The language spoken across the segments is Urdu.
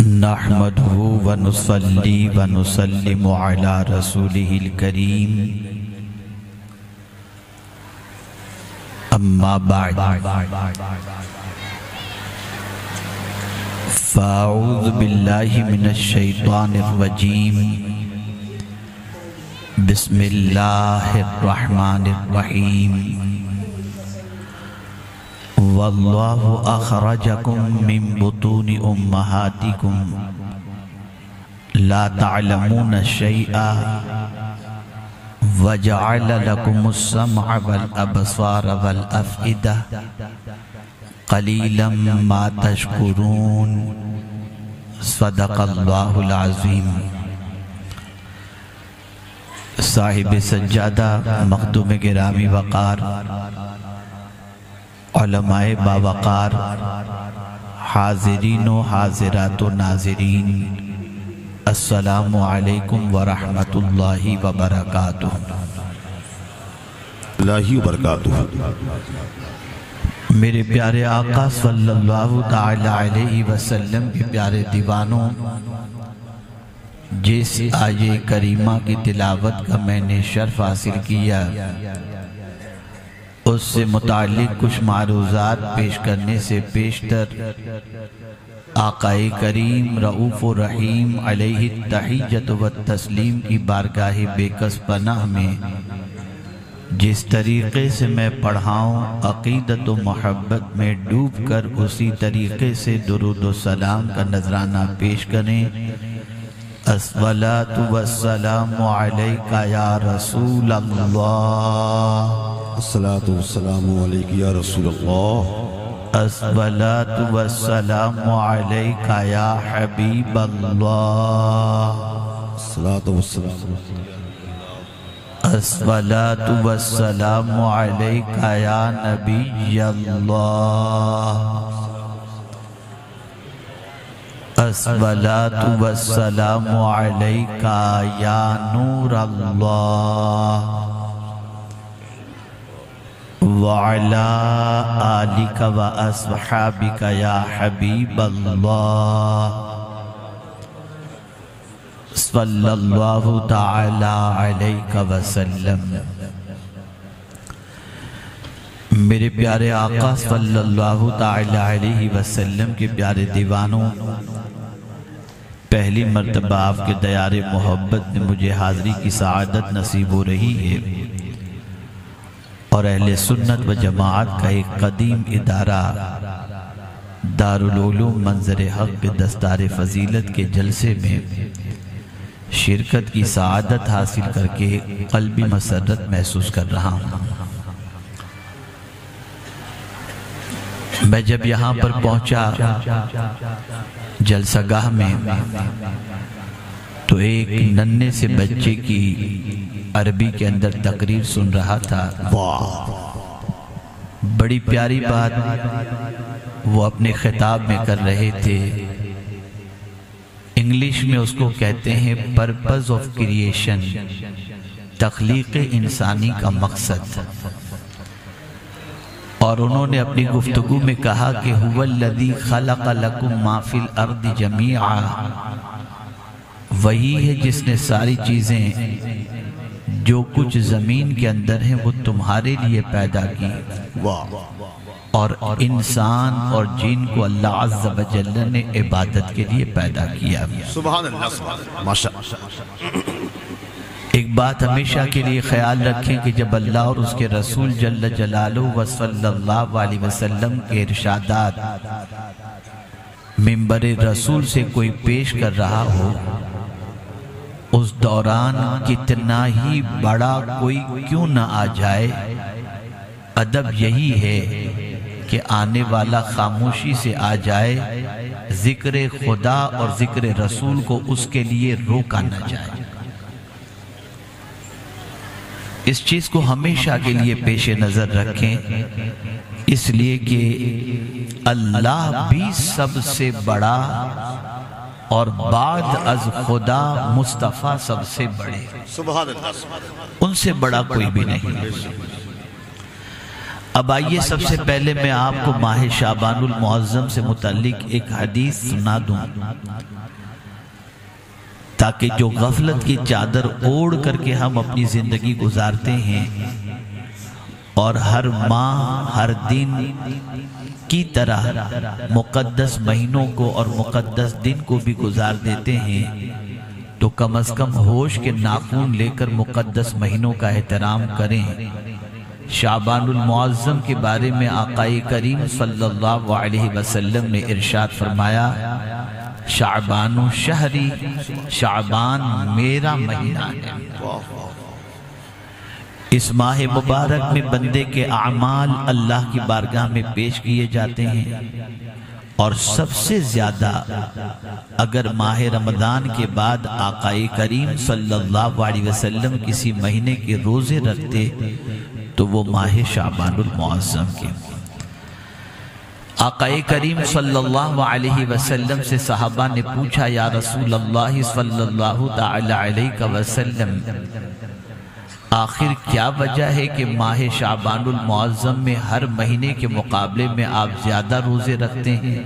نحمده ونصلي ونسلم على رسوله الكريم اما بعد فاعوذ بالله من الشيطان الرجيم بسم الله الرحمن الرحيم واللہ اخرجکم من بطون امہاتکم لا تعلمون شیئا وجعل لکم السمع والابصار والافئدہ قلیلا ما تشکرون صدق اللہ العظیم۔ صاحب سجادہ مخدوم گرامی وقار، علماء باوقار، حاضرین و حاضرات و ناظرین، السلام علیکم ورحمۃ اللہ وبرکاتہ۔ اللہ وبرکاتہ۔ میرے پیارے آقا صلی اللہ تعالی علیہ وسلم کے پیارے دیوانوں، جس آیہ کریمہ کی تلاوت کا میں نے شرف حاصل کیا، اس سے متعلق کچھ معروضات پیش کرنے سے پیشتر آقا کریم رؤوف الرحیم علیہ التحیۃ والتسلیم کی بارگاہ بے کس پناہ میں جس طریقے سے میں پڑھاؤں، عقیدت و محبت میں ڈوب کر اسی طریقے سے درود و سلام کا نذرانہ پیش کریں۔ الصلاۃ والسلام علیک یا رسول اللہ، الصلاۃ والسلام علیک یا رسول اللہ، الصلاۃ والسلام علیک یا حبیب اللہ، الصلاۃ والسلام، الصلاۃ والسلام علیک یا نبی اللہ، الصلاۃ والسلام علیک یا نور اللہ، وعلی آلک و اصحابک یا حبیب اللہ، صلی اللہ تعالی علیہ وسلم۔ میرے پیارے آقا صلی اللہ تعالی علیہ وسلم کے پیارے دیوانوں، پہلی مرتبہ آپ کے دیار محبت میں مجھے حاضری کی سعادت نصیب ہو رہی ہے، اور اہل سنت و جماعت کا ایک قدیم ادارہ دارالعلوم منظر حق کے دستار فضیلت کے جلسے میں شرکت کی سعادت حاصل کر کے قلبی مسرت محسوس کر رہا ہوں۔ میں جب یہاں پر پہنچا جلسہ گاہ میں تو ایک ننھے سے بچے کی عربی کے اندر تقریر سن رہا تھا۔ بڑی پیاری بات وہ اپنے خطاب میں کر رہے تھے۔ انگلش میں اس کو کہتے ہیں پرپز آف کریشن، تخلیق انسانی کا مقصد، اور انہوں نے اپنی گفتگو میں کہا کہ هو الذی خلق لکم ما فی الارض جمیعا، وہی ہے جس نے ساری چیزیں جو کچھ زمین کے اندر ہیں وہ تمہارے لیے پیدا کی، اور انسان اور جن کو اللہ عز و جل نے عبادت کے لیے پیدا کیا۔ سبحان اللہ، ماشاءاللہ۔ ایک بات ہمیشہ کے لیے خیال رکھیں کہ جب اللہ اور اس کے رسول جل جلالہ و صلی اللہ علیہ وسلم کے ارشادات منبر رسول سے کوئی پیش کر رہا ہو، اس دوران کتنا ہی بڑا کوئی کیوں نہ آ جائے، ادب یہی ہے کہ آنے والا خاموشی سے آ جائے، ذکر خدا اور ذکر رسول کو اس کے لیے روکا نہ جائے۔ اس چیز کو ہمیشہ کے لیے پیش نظر رکھیں، اس لیے کہ اللہ بھی سب سے بڑا اور بعد از خدا مصطفیٰ سب سے بڑے، سبحان اللہ، ان سے بڑا کوئی بھی نہیں۔ اب آئیے سب سے پہلے میں آپ کو ماہ شعبان المعظم سے متعلق ایک حدیث سنا دوں تاکہ جو غفلت کی چادر اوڑھ کر کے ہم اپنی زندگی گزارتے ہیں اور ہر ماہ ہر دن کی طرح مقدس مہینوں کو اور مقدس دن کو بھی گزار دیتے ہیں تو کم از کم ہوش کے ناخن لے کر مقدس مہینوں کا احترام کریں۔ شعبان المعظم کے بارے میں آقا کریم صلی اللہ علیہ وسلم نے ارشاد فرمایا، شعبان شہری، شعبان میرا مہینہ ہے۔ اس ماہ مبارک میں بندے کے اعمال اللہ کی بارگاہ میں پیش کیے جاتے ہیں، اور سب سے زیادہ اگر ماہ رمضان کے بعد آقا کریم صلی اللہ علیہ وسلم کسی مہینے کے روزے رکھتے تو وہ ماہ شعبان المعظم کے۔ آقا کریم صلی اللہ علیہ وسلم سے صحابہ نے پوچھا، یا رسول اللہ صلی اللہ تعالی علیہ وسلم، آخر کیا وجہ ہے کہ ماہ شعبان المعظم میں ہر مہینے کے مقابلے میں آپ زیادہ روزے رکھتے ہیں؟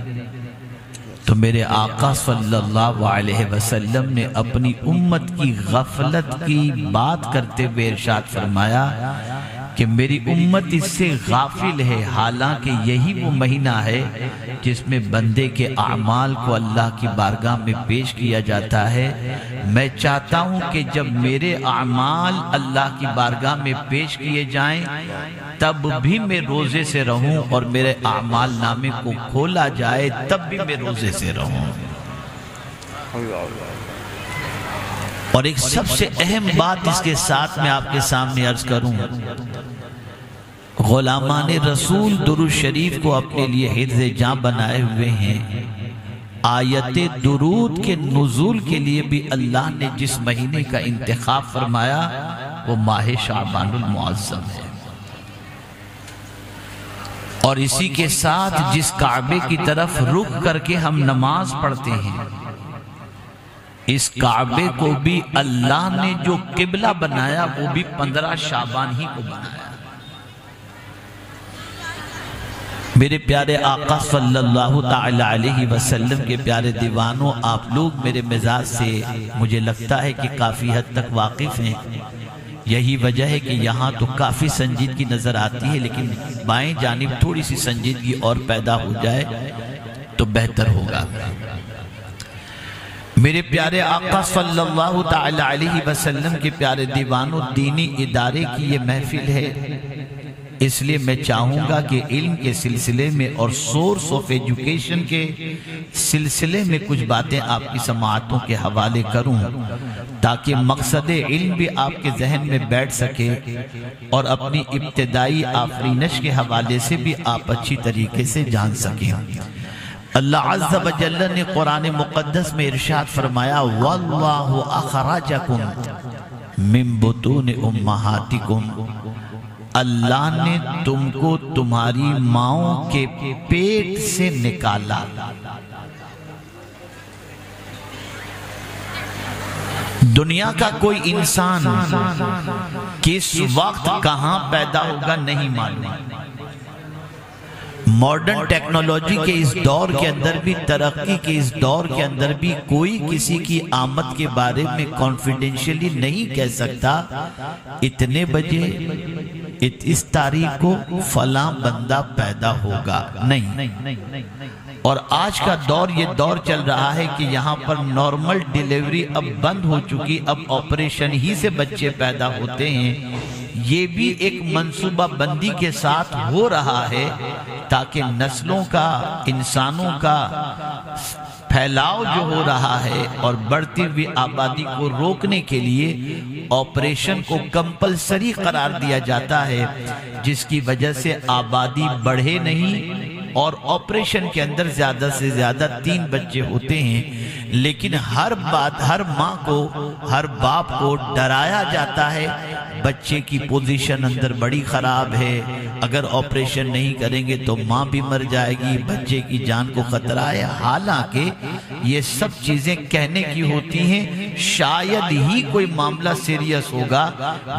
تو میرے آقا صلی اللہ علیہ وسلم نے اپنی امت کی غفلت کی بات کرتے ہوئے ارشاد فرمایا کہ میری امت اس سے غافل ہے، حالانکہ یہی وہ مہینہ ہے جس میں بندے کے اعمال کو اللہ کی بارگاہ میں پیش کیا جاتا ہے۔ میں چاہتا ہوں کہ جب میرے اعمال اللہ کی بارگاہ میں پیش کیے جائیں تب بھی میں روزے سے رہوں، اور میرے اعمال نامے کو کھولا جائے تب بھی میں روزے سے رہوں۔ اور ایک سب سے اہم بات اس کے ساتھ میں آپ کے سامنے عرض کروں، غلامان رسول درود شریف کو اپنے لیے حفظ جاں بنائے ہوئے ہیں۔ آیت درود کے نزول کے لیے بھی اللہ نے جس مہینے کا انتخاب فرمایا وہ ماہ شعبان المعظم ہے، اور اسی کے ساتھ جس کعبے کی طرف رخ کر کے ہم نماز پڑھتے ہیں، اس کعبے کو بھی اللہ نے جو قبلہ بنایا وہ بھی 15 شعبان ہی کو بنایا۔ میرے پیارے آقا صلی اللہ تعالی علیہ وسلم کے پیارے دیوانوں، آپ لوگ میرے مزاج سے مجھے لگتا ہے کہ کافی حد تک واقف ہیں۔ یہی وجہ ہے کہ یہاں تو کافی سنجیدگی نظر آتی ہے، لیکن بائیں جانب تھوڑی سی سنجیدگی اور پیدا ہو جائے تو بہتر ہوگا۔ میرے پیارے آقا صلی اللہ تعالی علیہ وسلم کے پیارے دیوانوں، دینی ادارے کی یہ محفل ہے، اس لیے میں چاہوں گا کہ علم کے سلسلے میں اور سورس آف ایجوکیشن کے سلسلے میں کچھ باتیں آپ کی سماعتوں کے حوالے کروں تاکہ مقصد علم بھی آپ کے ذہن میں بیٹھ سکے، اور اپنی ابتدائی آفرینش کے حوالے سے بھی آپ اچھی طریقے سے جان سکیں۔ اللہ عز و جل نے قرآن مقدس میں ارشاد فرمایا، وَاللَّهُ أَخْرَجَكُم مِّن بُطُونِ أُمَّهَاتِكُم، اللہ نے تم کو تمہاری ماؤں کے پیٹ سے نکالا۔ دنیا کا کوئی انسان کس وقت کہاں پیدا ہوگا نہیں معلوم۔ ماڈرن ٹیکنالوجی کے اس دور کے اندر بھی، ترقی کے اس دور کے اندر بھی کوئی کسی کی آمد کے بارے میں کانفیڈنشلی نہیں کہہ سکتا اتنے بجے اس تاریخ کو فلاں بندہ پیدا ہوگا، نہیں۔ اور آج کا دور یہ دور چل رہا ہے کہ یہاں پر نارمل ڈیلیوری اب بند ہو چکی، اب آپریشن ہی سے بچے پیدا ہوتے ہیں۔ یہ بھی ایک منصوبہ بندی کے ساتھ ہو رہا ہے تاکہ نسلوں کا، انسانوں کا پھیلاؤ جو ہو رہا ہے اور بڑھتی ہوئی آبادی کو روکنے کے لیے آپریشن کو کمپلسری قرار دیا جاتا ہے، جس کی وجہ سے آبادی بڑھے نہیں، اور آپریشن کے اندر زیادہ سے زیادہ 3 بچے ہوتے ہیں، لیکن ہر ماں کو، ہر باپ کو ڈرایا جاتا ہے بچے کی پوزیشن اندر بڑی خراب ہے، اگر آپریشن نہیں کریں گے تو ماں بھی مر جائے گی، بچے کی جان کو خطرہ ہے۔ حالانکہ یہ سب چیزیں کہنے کی ہوتی ہیں، شاید ہی کوئی معاملہ سیریس ہوگا،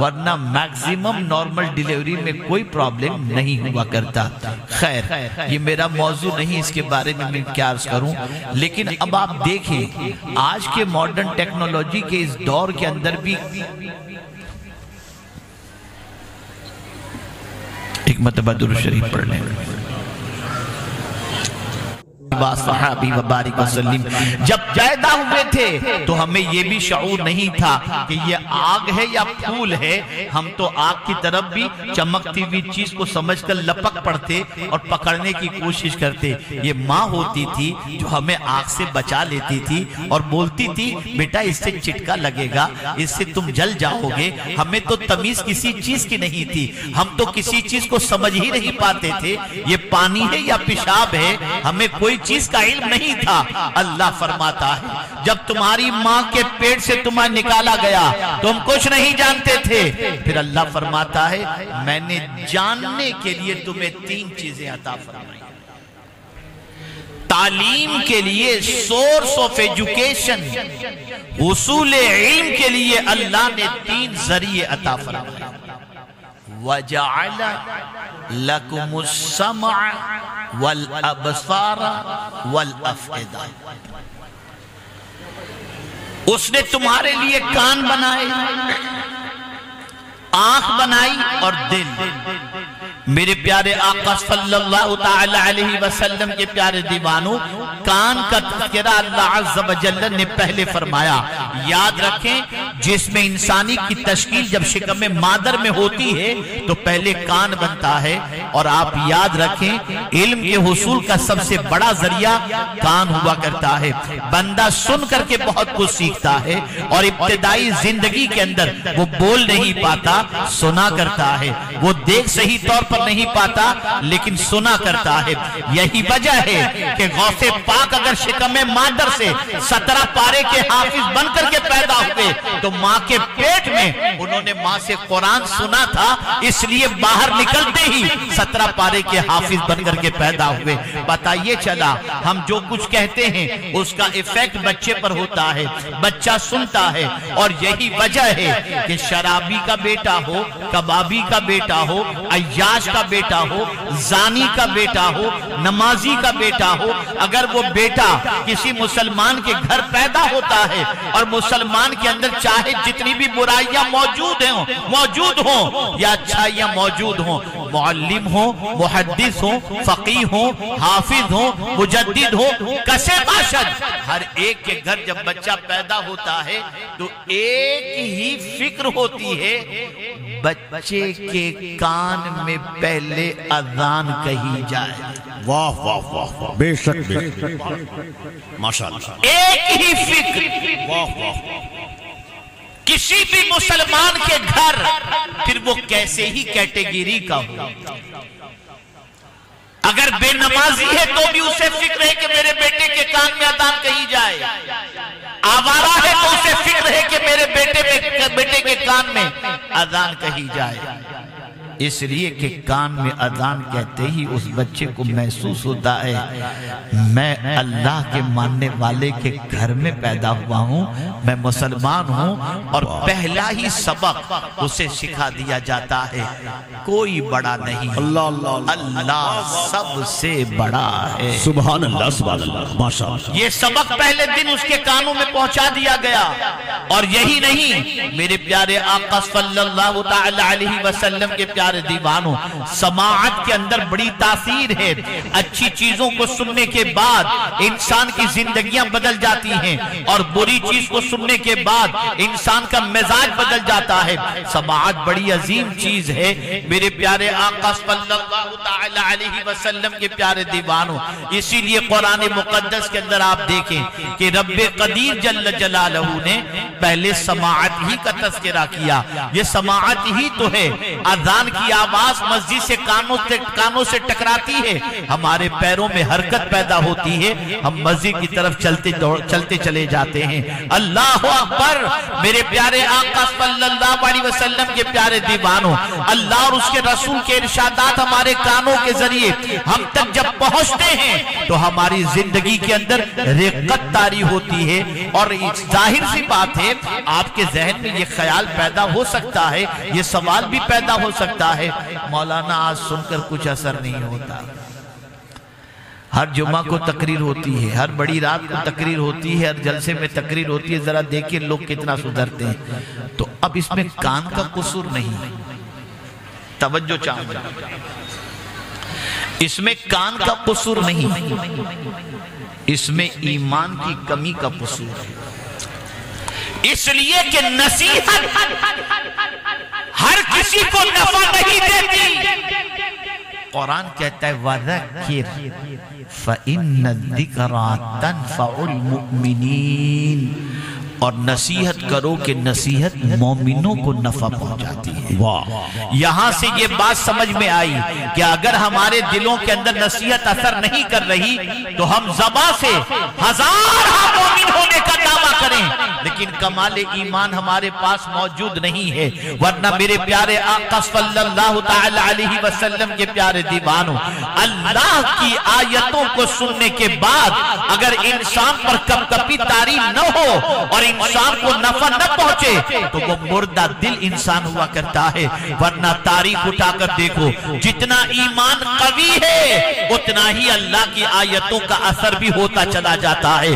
ورنہ میکسیمم نارمل ڈیلیوری میں کوئی پرابلم نہیں ہوا کرتا۔ خیر، یہ میرا موضوع نہیں، اس کے بارے میں کیا عرض کروں، لیکن اب آپ دیکھیں آج کے ماڈرن ٹیکنالوجی کے اس دور کے اندر بھی ایک مرتبہ درود شریف پڑھ لیں۔ صحابی وبارک وسلم جب پیدا ہوئے تھے تو ہمیں یہ بھی شعور نہیں تھا کہ یہ آگ ہے یا پھول ہے، ہم تو آگ کی طرف بھی چمکتی ہوئی چیز کو سمجھ کر لپک پڑتے اور پکڑنے کی کوشش کرتے۔ یہ ماں ہوتی تھی جو ہمیں آگ سے بچا لیتی تھی اور بولتی تھی بیٹا اس سے چٹکا لگے گا، اس سے تم جل جاؤ گے۔ ہمیں تو تمیز کسی چیز کی نہیں تھی، ہم تو کسی چیز کو سمجھ ہی نہیں پاتے تھے، یہ پانی ہے یا پیشاب ہے، ہمیں کوئی چیز کا علم نہیں تھا۔ اللہ فرماتا ہے جب تمہاری ماں کے پیٹ سے تمہیں نکالا گیا تم کچھ نہیں جانتے تھے، پھر اللہ فرماتا ہے میں نے جاننے کے لیے تمہیں 3 چیزیں عطا فرمائی۔ تعلیم کے لیے، سورس آف ایجوکیشن، حصول علم کے لیے اللہ نے 3 ذریعے عطا فرمائے۔ وَجَعَلَ لَكُمُ السَّمْعَ وَالْأَبْصَارَ وَالْأَفْئِدَةَ، اس نے تمہارے لیے کان بنائے، آنکھ بنائی اور دل۔ میرے پیارے آقا صلی اللہ تعالی علیہ وسلم کے پیارے دیوانوں، کان کا تذکرہ اللہ عز و جل نے پہلے فرمایا۔ یاد رکھیں جس میں انسانی کی تشکیل جب شکم مادر میں ہوتی ہے تو پہلے کان بنتا ہے، اور آپ یاد رکھیں علم کے حصول کا سب سے بڑا ذریعہ کان ہوا کرتا ہے۔ بندہ سن کر کے بہت کچھ سیکھتا ہے، اور ابتدائی زندگی کے اندر وہ بول نہیں پاتا، سنا کرتا ہے۔ وہ دیکھ صحیح طور پر نہیں پاتا لیکن سنا کرتا ہے۔ یہی وجہ ہے کہ غوث پاک اگر شکم مادر سے 17 پارے کے حافظ بن کر کے پیدا ہوئے تو ماں کے پیٹ میں انہوں نے ماں سے قرآن سنا تھا، اس لیے باہر نکلتے ہی 17 پارے کے حافظ بن کر کے پیدا ہوئے۔ پتہ یہ چلا ہم جو کچھ کہتے ہیں اس کا ایفیکٹ بچے پر ہوتا ہے، بچہ سنتا ہے۔ اور یہی وجہ ہے کہ شرابی کا بیٹا ہو، کبابی کا بیٹا ہو، عیاش کا بیٹا ہو، زانی کا بیٹا ہو، نمازی کا بیٹا ہو، اگر وہ بیٹا کسی مسلمان کے گھر پیدا ہوتا ہے اور مسلمان کے اندر چاہے جتنی بھی برائیاں موجود ہوں یا اچھائیاں موجود ہوں، معلم ہوں، محدث ہوں، فقیہ ہوں، حافظ ہوں، مجدد ہوں، کسے باشد، ہر ایک کے گھر جب بچہ پیدا ہوتا ہے تو ایک ہی فکر ہوتی ہے، بچے کے کان میں پہلے اذان کہی جائے۔ واہ واہ واہ، بے شک بے شک، ماشاءاللہ، ایک ہی فکر۔ واہ واہ، کسی بھی مسلمان کے گھر پھر وہ کیسے ہی کیٹیگری کا ہو، اگر بے نمازی ہے تو بھی اسے فکر ہے کہ میرے بیٹے کے کان میں اذان کہی جائے، آوارہ ہے تو اسے فکر ہے کہ میرے بیٹے کے کان میں اذان کہی جائے۔ اس لیے کہ کان میں اذان کہتے ہی اس بچے کو محسوس ہوتا ہے میں اللہ کے ماننے والے کے گھر میں پیدا ہوا ہوں، میں مسلمان ہوں، اور پہلا ہی سبق اسے سکھا دیا جاتا ہے کوئی بڑا نہیں، اللہ سب سے بڑا ہے۔ سبحان اللہ سبحان اللہ، ماشاءاللہ، یہ سبق پہلے دن اس کے کانوں میں پہنچا دیا گیا۔ اور یہی نہیں، میرے پیارے آقا صلی اللہ تعالی علیہ وسلم کے پیارے دیوانوں، سماعت کے اندر بڑی تاثیر ہے۔ اچھی چیزوں کو سننے کے بعد انسان کی زندگیاں بدل جاتی ہیں، اور بری چیز کو سننے کے بعد انسان کا مزاج بدل جاتا ہے۔ سماعت بڑی عظیم چیز ہے۔ میرے پیارے آقا صلی اللہ تعالی علیہ وسلم کے پیارے دیوانوں، اسی لیے قرآن مقدس کے اندر آپ دیکھیں کہ رب قدیر جل جلالہ نے پہلے سماعت ہی کا تذکرہ کیا. یہ سماعت ہی تو ہے. اذان کی آواز مسجد سے کانوں سے ٹکراتی ہے, ہمارے پیروں میں حرکت پیدا ہوتی ہے, ہم مسجد کی طرف چلتے چلے جاتے ہیں. اللہ اکبر. میرے پیارے آقا صلی اللہ علیہ وسلم کے پیارے دیوانوں, اللہ اور اس کے رسول کے ارشادات ہمارے کانوں کے ذریعے ہم تک جب پہنچتے ہیں تو ہماری زندگی کے اندر رقت طاری ہوتی ہے. اور ظاہر سی بات ہے, آپ کے ذہن میں یہ خیال پیدا ہو سکتا ہے, یہ سوال بھی پیدا ہو سکتا ہے, مولانا آج سن کر کچھ اثر نہیں ہوتا. ہر جمعہ کو تقریر ہوتی ہے, ہر بڑی رات کو تقریر ہوتی ہے, ہر جلسے میں تقریر ہوتی ہے, ذرا دیکھیں لوگ کتنا سدھرتے ہیں. تو اب اس میں کان کا قصور نہیں, توجہ چاہوں, اس میں کان کا قصور نہیں, اس میں ایمان کی کمی کا قصور ہے. اس لیے کہ نصیحت ہر کسی کو نفع نہیں دیتی. قرآن کہتا ہے وَذَكِّرْ فَإِنَّ الذِّكْرَى تَنْفَعُ الْمُؤْمِنِينَ, اور نصیحت کرو کہ نصیحت مومنوں کو نفع پہنچاتی ہے. یہاں سے یہ بات سمجھ میں آئی کہ اگر ہمارے دلوں کے اندر نصیحت اثر نہیں کر رہی تو ہم زبان سے ہزار مومن ہونے کا دعویٰ کریں, لیکن کمال ایمان ہمارے پاس موجود نہیں ہے. ورنہ میرے پیارے آقا صلی اللہ تعالی علیہ وسلم کے پیارے دیوانوں, اللہ کی آیتوں کو سننے کے بعد اگر انسان پر کپکپی طاری نہ ہو اور انسان کو نفع نہ پہنچے تو وہ مردہ دل انسان ہوا کرتا ہے. ورنہ تاریخ اٹھا کر دیکھو, جتنا ایمان قوی ہے اتنا ہی اللہ کی آیتوں کا اثر بھی ہوتا چلا جاتا ہے.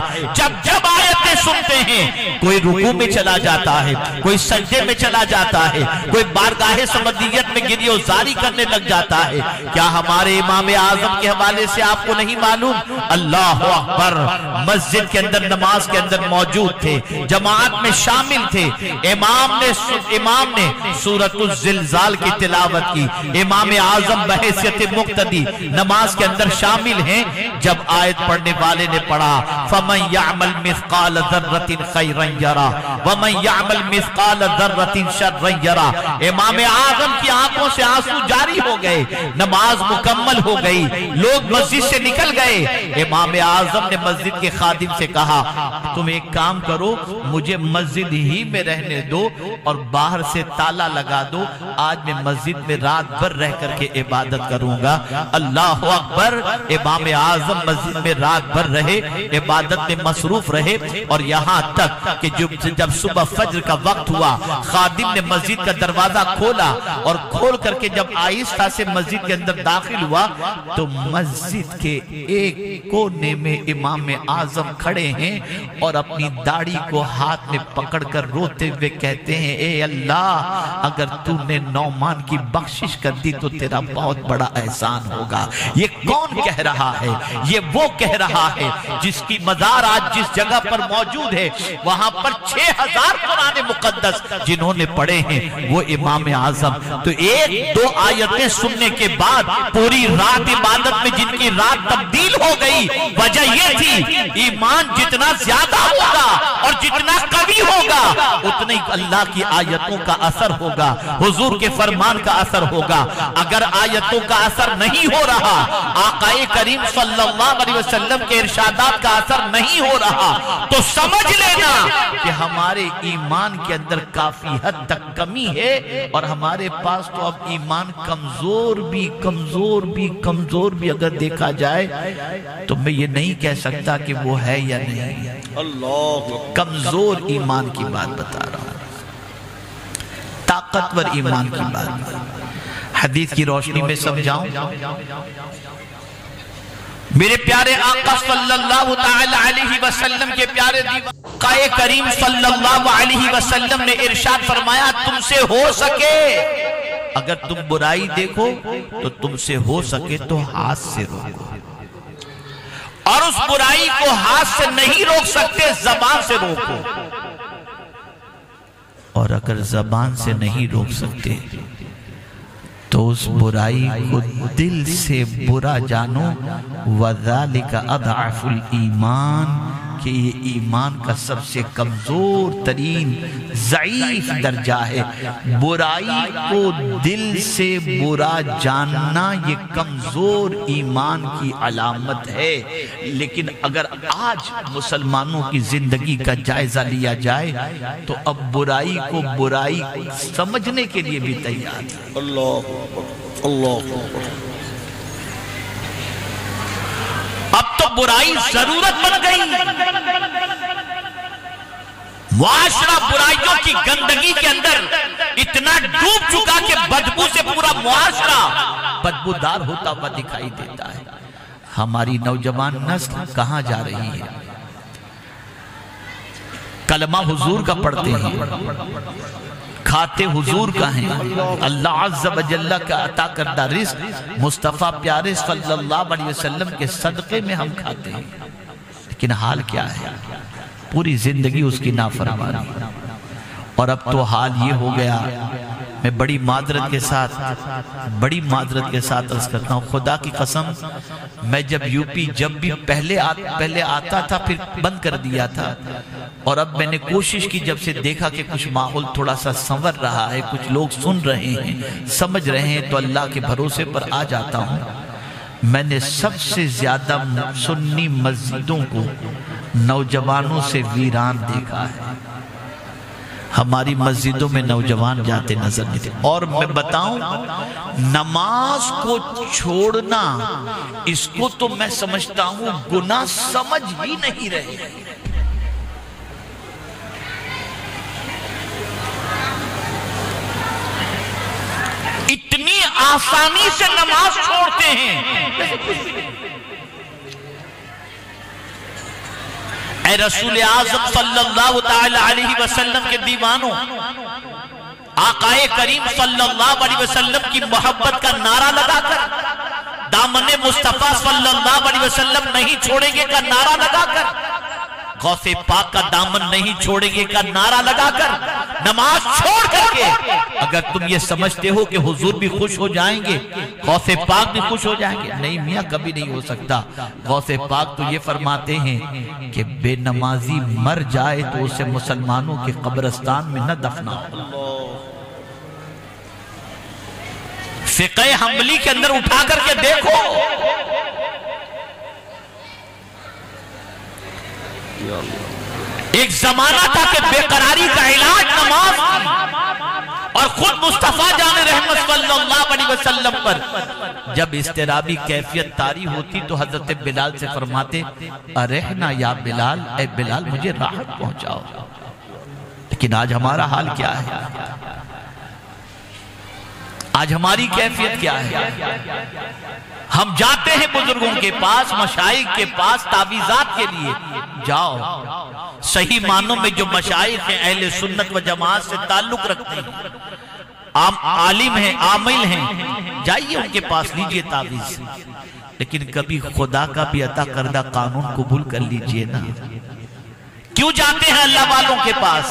جب آیتیں سنتے ہیں کوئی رکوع میں چلا جاتا ہے, کوئی سجدے میں چلا جاتا ہے, کوئی بارگاہ سمدیت میں گریہ زاری کرنے لگ جاتا ہے. کیا ہمارے امام اعظم کے حوالے سے آپ کو نہیں معلوم؟ اللہ اکبر. مسجد کے اندر نماز کے اندر موجود تھے, جماعت میں شامل تھے, امام نے سورۃ الزلزال کی تلاوت کی. امام اعظم بحیثیت مقتدی نماز کے اندر شامل ہیں. جب آیت پڑھنے والے نے پڑھا فَمَنْ يَعْمَلْ مِثْقَالَ ذَرَّةٍ خَيْرًا يَرَى وَمَنْ يَعْمَلْ مِثْقَالَ ذَرَّةٍ شَرًّا يَرَى, امام اعظم کی آنکھوں سے آنسو جاری ہو گئے, نماز مکمل ہو گئی, لوگ مسجد سے نکل گئے. امام اعظم نے مسجد کے خادم سے کہا تم ایک کام کرو, مجھے مسجد ہی میں رہنے دو اور باہر سے تالا لگا دو, آج میں مسجد میں رات بھر رہ کر کے عبادت کروں گا. اللہ اکبر. امام اعظم مسجد میں رات بھر رہے, عبادت میں مصروف رہے, اور یہاں تک کہ جب صبح فجر کا وقت ہوا خادم نے مسجد کا دروازہ کھولا, اور کھول کر کے جب آہستہ سے مسجد کے اندر داخل ہوا تو مسجد کے ایک کونے میں امام اعظم کھڑے ہیں اور اپنی داڑھی کو ہاتھ میں پکڑ کر روتے ہوئے کہتے ہیں اے اللہ, اگر تو نے نعمان کی بخشش کر دی تو تیرا بہت بڑا احسان ہوگا. یہ کون کہہ رہا ہے؟ یہ وہ کہہ رہا ہے جس کی مزار آج جس جگہ پر موجود ہے وہاں پر 6000 قرآن مقدس جنہوں نے پڑھے ہیں وہ امام اعظم. تو ایک دو آیتیں سننے کے بعد پوری رات عبادت میں جن کی رات تبدیل ہو گئی, وجہ یہ تھی ایمان جتنا زیادہ ہوگا اور جتنا قوی ہوگا اتنا ہی اللہ کی آیتوں کا اثر ہوگا, حضور کے فرمان کا اثر ہوگا. اگر آیتوں کا اثر نہیں ہو رہا, آقا کریم صلی اللہ علیہ وسلم کے ارشادات کا اثر نہیں ہو رہا, تو سمجھ لینا کہ ہمارے ایمان کے اندر کافی حد تک کمی ہے, اور ہمارے پاس تو اب ایمان کمزور بھی اگر دیکھا جائے تو میں یہ نہیں کہہ سکتا کہ وہ ہے یا نہیں. اللہ, کمزور ایمان کی بات بتا رہا ہوں, طاقتور ایمان کی بات. حدیث کی روشنی میں سمجھاؤں, میرے پیارے آقا صلی اللہ تعالی علیہ وسلم کے پیارے آقا کریم صلی اللہ علیہ وسلم نے ارشاد فرمایا تم سے ہو سکے اگر تم برائی دیکھو تو تم سے ہو سکے تو ہاتھ سے روکو, اور اس برائی کو ہاتھ سے نہیں روک سکتے زبان سے روکو, اور اگر زبان سے نہیں روک سکتے تو اس برائی کو دل سے برا جانو. وَذَلِكَ أَضْعَفُ الْإِيمَانِ, کہ یہ ایمان کا سب سے کمزور ترین ضعیف درجہ ہے۔ برائی کو دل سے برا جاننا یہ کمزور ایمان کی علامت ہے۔ لیکن اگر آج مسلمانوں کی زندگی کا جائزہ لیا جائے تو اب برائی کو برائی سمجھنے کے لیے بھی تیار ہے۔ اللہ اللہ اب تو برائی ضرورت بن گئی۔ معاشرہ برائیوں کی گندگی کے اندر اتنا ڈوب چکا کہ بدبو سے پورا معاشرہ بدبودار ہوتا ہوا دکھائی دیتا ہے۔ ہماری نوجوان نسل کہاں جا رہی ہے؟ کلمہ حضور کا پڑھتے ہیں، کھاتے حضور کا ہیں، اللہ عز و جل کا عطا کردہ رزق مصطفیٰ پیارے صلی اللہ علیہ وسلم کے صدقے میں ہم کھاتے ہیں، لیکن حال کیا ہے؟ پوری زندگی اس کی نافرمانی۔ اور اب تو حال یہ ہو گیا، میں بڑی معذرت کے ساتھ عرض کرتا ہوں، خدا کی قسم میں جب یوپی جب بھی پہلے آتا تھا پھر بند کر دیا تھا، اور اب میں نے کوشش کی جب سے دیکھا کہ کچھ ماحول تھوڑا سا سنور رہا ہے، کچھ لوگ سن رہے ہیں، سمجھ رہے ہیں، تو اللہ کے بھروسے پر آ جاتا ہوں۔ میں نے سب سے زیادہ سنی مسجدوں کو نوجوانوں سے ویران دیکھا ہے۔ ہماری مسجدوں میں نوجوان جاتے نظر نہیں تھے۔ اور میں بتاؤں، نماز کو چھوڑنا، اس کو تو میں سمجھتا ہوں گناہ سمجھ ہی نہیں رہے۔ اتنی آسانی سے نماز چھوڑتے ہیں۔ اے رسول اعظم صلی اللہ تعالی علیہ وسلم کے دیوانوں، آقا کریم صلی اللہ علیہ وسلم کی محبت کا نعرہ لگا کر، دامن مصطفیٰ صلی اللہ علیہ وسلم نہیں چھوڑیں گے کا نعرہ لگا کر، غوث پاک کا دامن نہیں چھوڑیں گے کا نعرہ لگا کر، نماز چھوڑ کر کے اگر تم یہ سمجھتے ہو کہ حضور بھی خوش ہو جائیں گے، غوث پاک بھی خوش ہو جائیں گے، نہیں میاں، کبھی نہیں ہو سکتا۔ غوث پاک تو یہ فرماتے ہیں کہ بے نمازی مر جائے تو اسے مسلمانوں کے قبرستان میں نہ دفناؤ۔ فقہ حنبلی کے اندر اٹھا کر کے دیکھو، ایک زمانہ تھا کہ بے قراری کا علاج نماز تھی، اور خود مصطفیٰ جان رحمت صلی اللہ علیہ وسلم پر جب اضطرابی کیفیت طاری ہوتی تو حضرت بلال سے فرماتے، ارحنا یا بلال، اے بلال مجھے راحت پہنچاؤ۔ لیکن آج ہمارا حال کیا ہے؟ آج ہماری کیفیت کیا ہے؟ ہم جاتے ہیں بزرگوں کے پاس، مشائخ کے پاس تعویذات کے لیے، جاؤ، صحیح معنوں میں جو مشائخ ہیں اہل سنت و جماعت سے تعلق رکھتے ہیں، عالم ہیں، عامل ہیں، جائیے ان کے پاس لیجئے تعویذ۔ لیکن کبھی خدا کا بھی عطا کردہ قانون قبول کر لیجئے نا۔ کیوں جاتے ہیں اللہ والوں کے پاس؟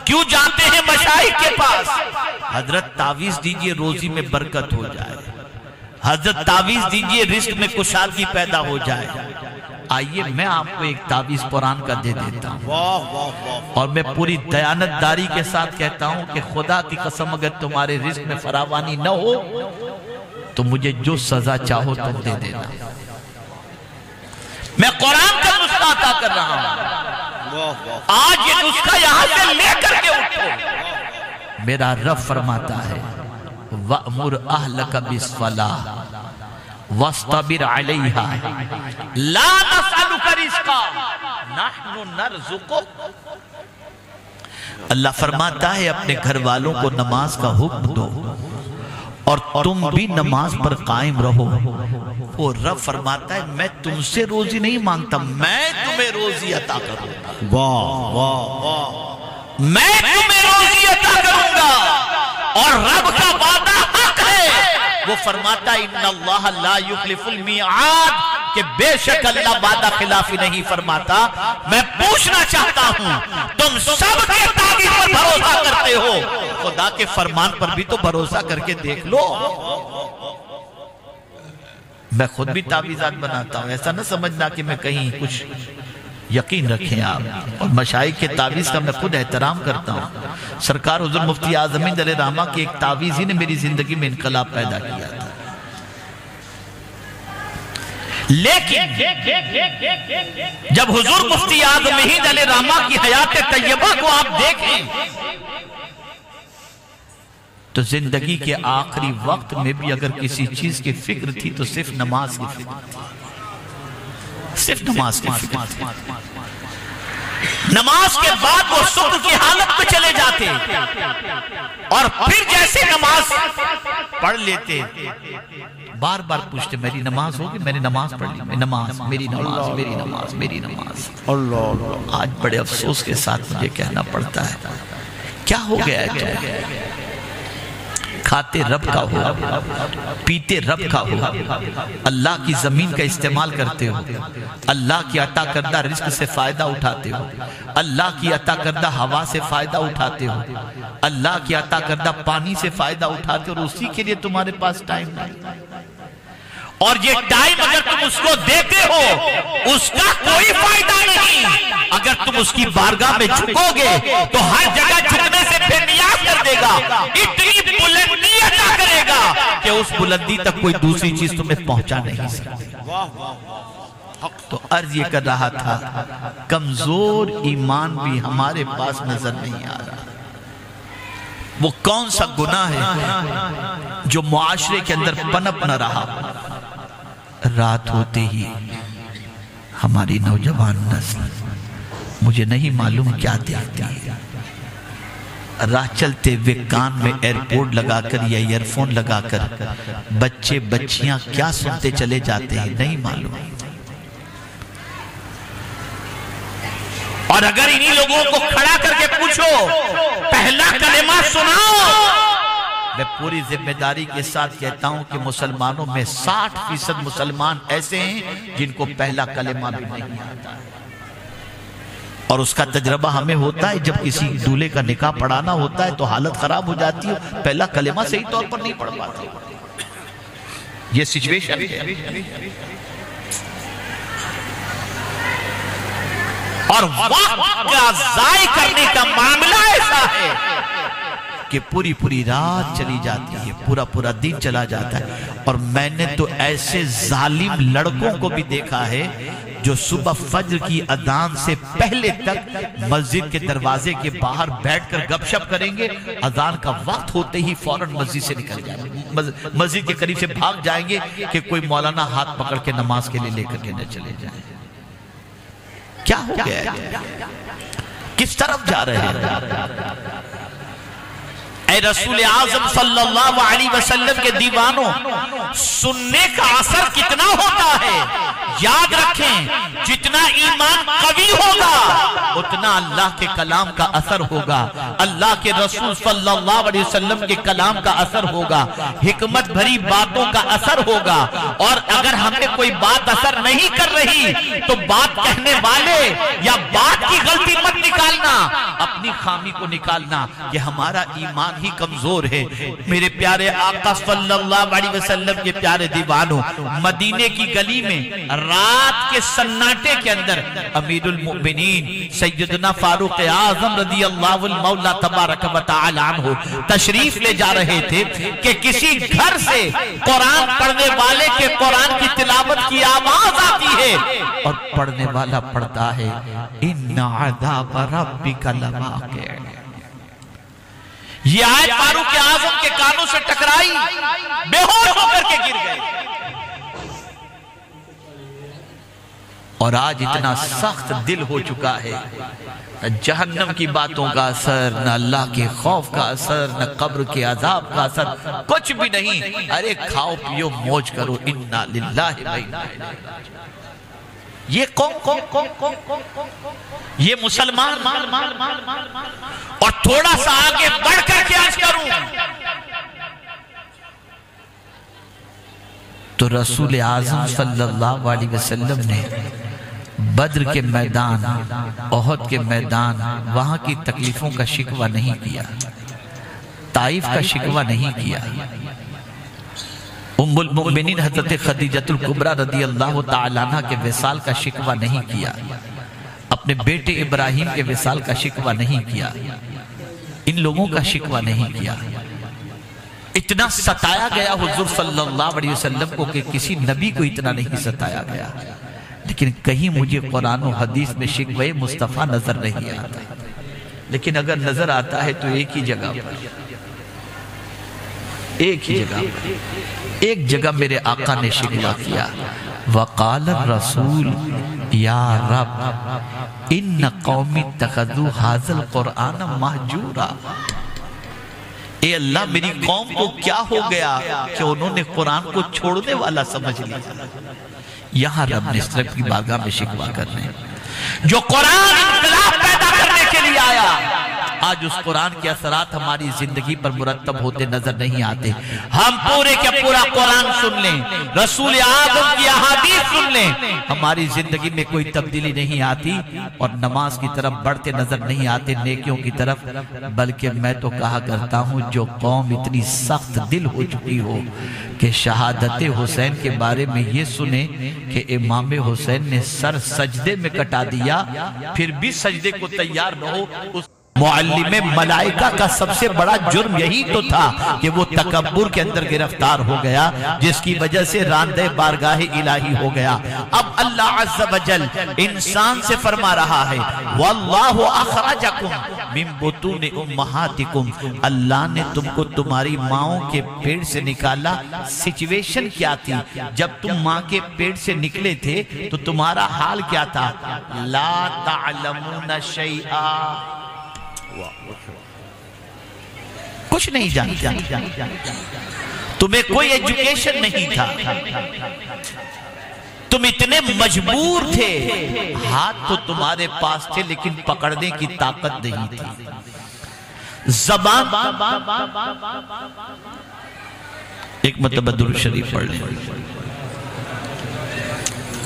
کیوں جاتے ہیں مشائخ کے پاس؟ حضرت تعویذ دیجئے روزی میں برکت ہو جائے، حضرت تعویذ دیجئے رزق میں کشادگی پیدا ہو جائے۔ آئیے میں آپ کو ایک تعویذ قرآن کا دے دیتا ہوں، اور میں پوری دیانت داری کے ساتھ کہتا ہوں کہ خدا کی قسم اگر تمہارے رزق میں فراوانی نہ ہو تو مجھے جو سزا چاہو تم دے دینا۔ میں قرآن کا نسخہ عطا کر رہا ہوں، آج یہ نسخہ یہاں سے لے کر کے اٹھو۔ میرا رب فرماتا ہے، وَأْمُرْ أَهْلَكَ بِالصَّلَاةِ وَاسْتَبِرْ عَلَيْهَا لَا نَسْأَلُكَ رِزْقًا نَحْنُ نَرْزُقُكَ۔ اللہ فرماتا ہے اپنے گھر والوں کو نماز کا حکم دو اور تم بھی نماز پر قائم رہو۔ وہ رب فرماتا ہے میں تم سے روزی نہیں مانگتا، میں تمہیں روزی عطا کروں گا۔ واہ واہ واہ، میں تمہیں روزی عطا کروں گا، اور رب کا وعدہ حق ہے۔ وہ فرماتا ہے ان اللہ لا یخلف المیعاد، کہ بے شک اللہ وعدہ خلافی نہیں فرماتا۔ میں پوچھنا چاہتا ہوں، تم سب کے تعبیر پر بھروسہ کرتے ہو، خدا کے فرمان پر بھی تو بھروسہ کر کے دیکھ لو۔ میں خود بھی تعویذات بناتا ہوں، ایسا نہ سمجھنا کہ میں کہیں کچھ یقین رکھیں آپ، اور مشائخ کے تعویذ کا میں خود احترام کرتا ہوں۔ سرکار حضور مفتی اعظم ہند علیہ رحمہ کی ایک تعویذ ہی نے میری زندگی میں انقلاب پیدا کیا تھا۔ لیکن جب حضور مفتی اعظم ہند علیہ رحمہ کی حیات طیبہ کو آپ دیکھیں تو زندگی کے آخری وقت میں بھی اگر کسی چیز کی فکر تھی تو صرف نماز کی فکر تھی، صرف نماز کی فکر تھی۔ نماز کے بعد وہ سکر کی حالت میں چلے جاتے اور پھر جیسے نماز پڑھ لیتے بار بار پوچھتے میری نماز ہوگی، میں نے نماز پڑھ لی، نماز میری نماز میری نماز میری نماز۔ آج بڑے افسوس کے ساتھ مجھے کہنا پڑتا ہے کیا ہو گیا ہے؟ کھاتے رب کا ہو، پیتے رب کا ہو، اللہ کی زمین کا استعمال کرتے ہو، اللہ کی عطا کردہ رزق سے فائدہ اٹھاتے ہو، اللہ کی عطا کردہ ہوا سے فائدہ اٹھاتے ہو، اللہ کی عطا کردہ پانی سے فائدہ اٹھاتے ہو، اور اسی کے لیے تمہارے پاس ٹائم نہیں۔ اور یہ ٹائم اگر تم اس کو دیتے ہو اس کا کوئی فائدہ نہیں۔ اگر تم اس کی بارگاہ میں جھکو گے تو ہر جگہ جھکنے سے پھر نیاز کر دے گا، اتنی بلندی عطا کرے گا کہ اس بلندی تک کوئی دوسری چیز تمہیں پہنچا نہیں سکتی۔ تو عرض یہ کر رہا تھا کمزور ایمان بھی ہمارے پاس نظر نہیں آ رہا۔ وہ کون سا گناہ ہے جو معاشرے کے اندر پنپ نہ رہا؟ رات ہوتے ہی ہماری نوجوان نسل مجھے نہیں معلوم کیا دیکھتی ہے، راہ چلتے ہوئے کان میں ایئرپورٹ لگا کر یا ایئر فون لگا کر بچے بچیاں کیا سنتے چلے جاتے ہیں نہیں معلوم۔ اور اگر انہی لوگوں کو کھڑا کر کے پوچھو پہلا کلمہ سناؤ، میں پوری ذمہ داری کے ساتھ کہتا ہوں کہ مسلمانوں میں 60% مسلمان ایسے ہیں جن کو پہلا کلمہ بھی نہیں آتا، اور اس کا تجربہ ہمیں ہوتا ہے جب کسی دولہے کا نکاح پڑھانا ہوتا ہے تو حالت خراب ہو جاتی ہے، پہلا کلمہ صحیح طور پر نہیں پڑھ پاتے۔ یہ سچویشن ہے، اور وقت کا ضائع کرنے کا معاملہ ایسا ہے کہ پوری رات چلی جاتی ہے، پورا دن چلا جاتا ہے۔ اور میں نے تو ایسے ظالم لڑکوں کو بھی دیکھا ہے جو صبح فجر کی اذان سے پہلے تک مسجد کے دروازے کے باہر بیٹھ کر گپ شپ کریں گے، اذان کا وقت ہوتے ہی فوراً مسجد سے نکل جائیں گے، مسجد کے قریب سے بھاگ جائیں گے کہ کوئی مولانا ہاتھ پکڑ کے نماز کے لیے لے کر کے نہ چلے جائیں۔ کیا ہو گیا ہے؟ کس طرف جا رہے ہیں؟ اے رسول اعظم صلی اللہ علیہ وسلم کے دیوانوں، سننے کا اثر کتنا ہوتا ہے؟ یاد رکھیں جتنا ایمان قوی ہوگا اتنا اللہ کے کلام کا اثر ہوگا، اللہ کے رسول صلی اللہ علیہ وسلم کے کلام کا اثر ہوگا، حکمت بھری باتوں کا اثر ہوگا۔ اور اگر ہمیں کوئی بات اثر نہیں کر رہی تو بات کہنے والے یا بات کی غلطی مت نکالنا، اپنی خامی کو نکالنا کہ ہمارا ایمان ہی کمزور ہے۔ میرے پیارے آقا صلی اللہ علیہ وسلم کے پیارے دیوانوں، مدینے کی گلی میں رات کے سناٹے کے اندر امیر المؤمنین سیدنا فاروق اعظم رضی اللہ المولا تبارک و تعالی عنہ تشریف لے جا رہے تھے کہ کسی گھر سے قرآن پڑھنے والے کے قرآن کی تلاوت کی آواز آتی ہے اور پڑھنے والا پڑھتا ہے ان عذاب ربک لواقع۔ یہ آیت فاروق اعظم کے کانوں سے ٹکرائی، بے ہوش ہو کر کے گر گئے۔ اور آج اتنا سخت دل ہو چکا ہے، نہ جہنم کی باتوں کا اثر، نہ اللہ کے خوف کا اثر، نہ قبر کے عذاب کا اثر، کچھ بھی نہیں۔ ارے کھاؤ پیو موج کرو، انا للہ و انا الیہ راجعون۔ یہ یہ مسلمان، اور تھوڑا سا آگے بڑھ کر کے عرض کروں تو رسول اعظم صلی اللہ علیہ وسلم نے بدر کے میدان، احد کے میدان، وہاں کی تکلیفوں کا شکوہ نہیں کیا، طائف کا شکوہ نہیں کیا، ام المؤمنین حضرت خدیجہ الکبریٰ رضی اللہ تعالیٰ عنہ کے وصال کا شکوہ نہیں کیا، اپنے بیٹے ابراہیم کے وصال کا شکوہ نہیں کیا، ان لوگوں کا شکوہ نہیں کیا۔ اتنا ستایا گیا حضور صلی اللہ علیہ وسلم کو کہ کسی نبی کو اتنا نہیں ستایا گیا، لیکن کہیں مجھے قرآن و حدیث میں شکوہ مصطفیٰ نظر نہیں آتا، لیکن اگر نظر آتا ہے تو ایک ہی جگہ پر، ایک جگہ میرے آقا نے شکوہ کیا، وقال الرسول یا رب ان قومی اتخذوا ھذا القرآن مہجورا۔ اے اللہ میری قوم کو کیا ہو گیا کہ انہوں نے قرآن کو چھوڑنے والا سمجھ لیا۔ یہاں رب نے اس طرح کی بارگاہ میں شکوہ کرنے، جو قرآن انقلاب پیدا کرنے کے لیے آیا، آج اس قرآن کے اثرات ہماری زندگی پر مرتب ہوتے نظر نہیں آتے۔ ہم پورے کے پورا قرآن سن لیں، رسول اعظم کی احادیث سن لیں، ہماری زندگی میں کوئی تبدیلی نہیں آتی اور نماز کی طرف بڑھتے نظر نہیں آتے، نیکیوں کی طرف۔ بلکہ میں تو کہا کرتا ہوں جو قوم اتنی سخت دل ہو چکی ہو کہ شہادت حسین کے بارے میں یہ سنیں کہ امام حسین نے سر سجدے میں کٹا دیا، پھر بھی سجدے کو تیار نہ ہو، اس معلم ملائکہ کا سب سے بڑا جرم یہی تو تھا کہ وہ تکبر کے اندر گرفتار ہو گیا، جس کی وجہ سے راندہ بارگاہ الہی ہو گیا۔ اب اللہ عز و جل انسان سے فرما رہا ہے واللہ اخرجکم من بطون امہاتکم، اللہ نے تم کو تمہاری ماؤں کے پیٹ سے نکالا۔ سچویشن کیا تھی؟ جب تم ماں کے پیٹ سے نکلے تھے تو تمہارا حال کیا تھا؟ لا تعلمون شیئا، کچھ نہیں جانتے، تمہیں کوئی ایجوکیشن نہیں تھا، تم اتنے مجبور تھے، ہاتھ تو تمہارے پاس تھے لیکن پکڑنے کی طاقت نہیں تھی۔ زبان، ایک مرتبہ درود شریف پڑھ لیں۔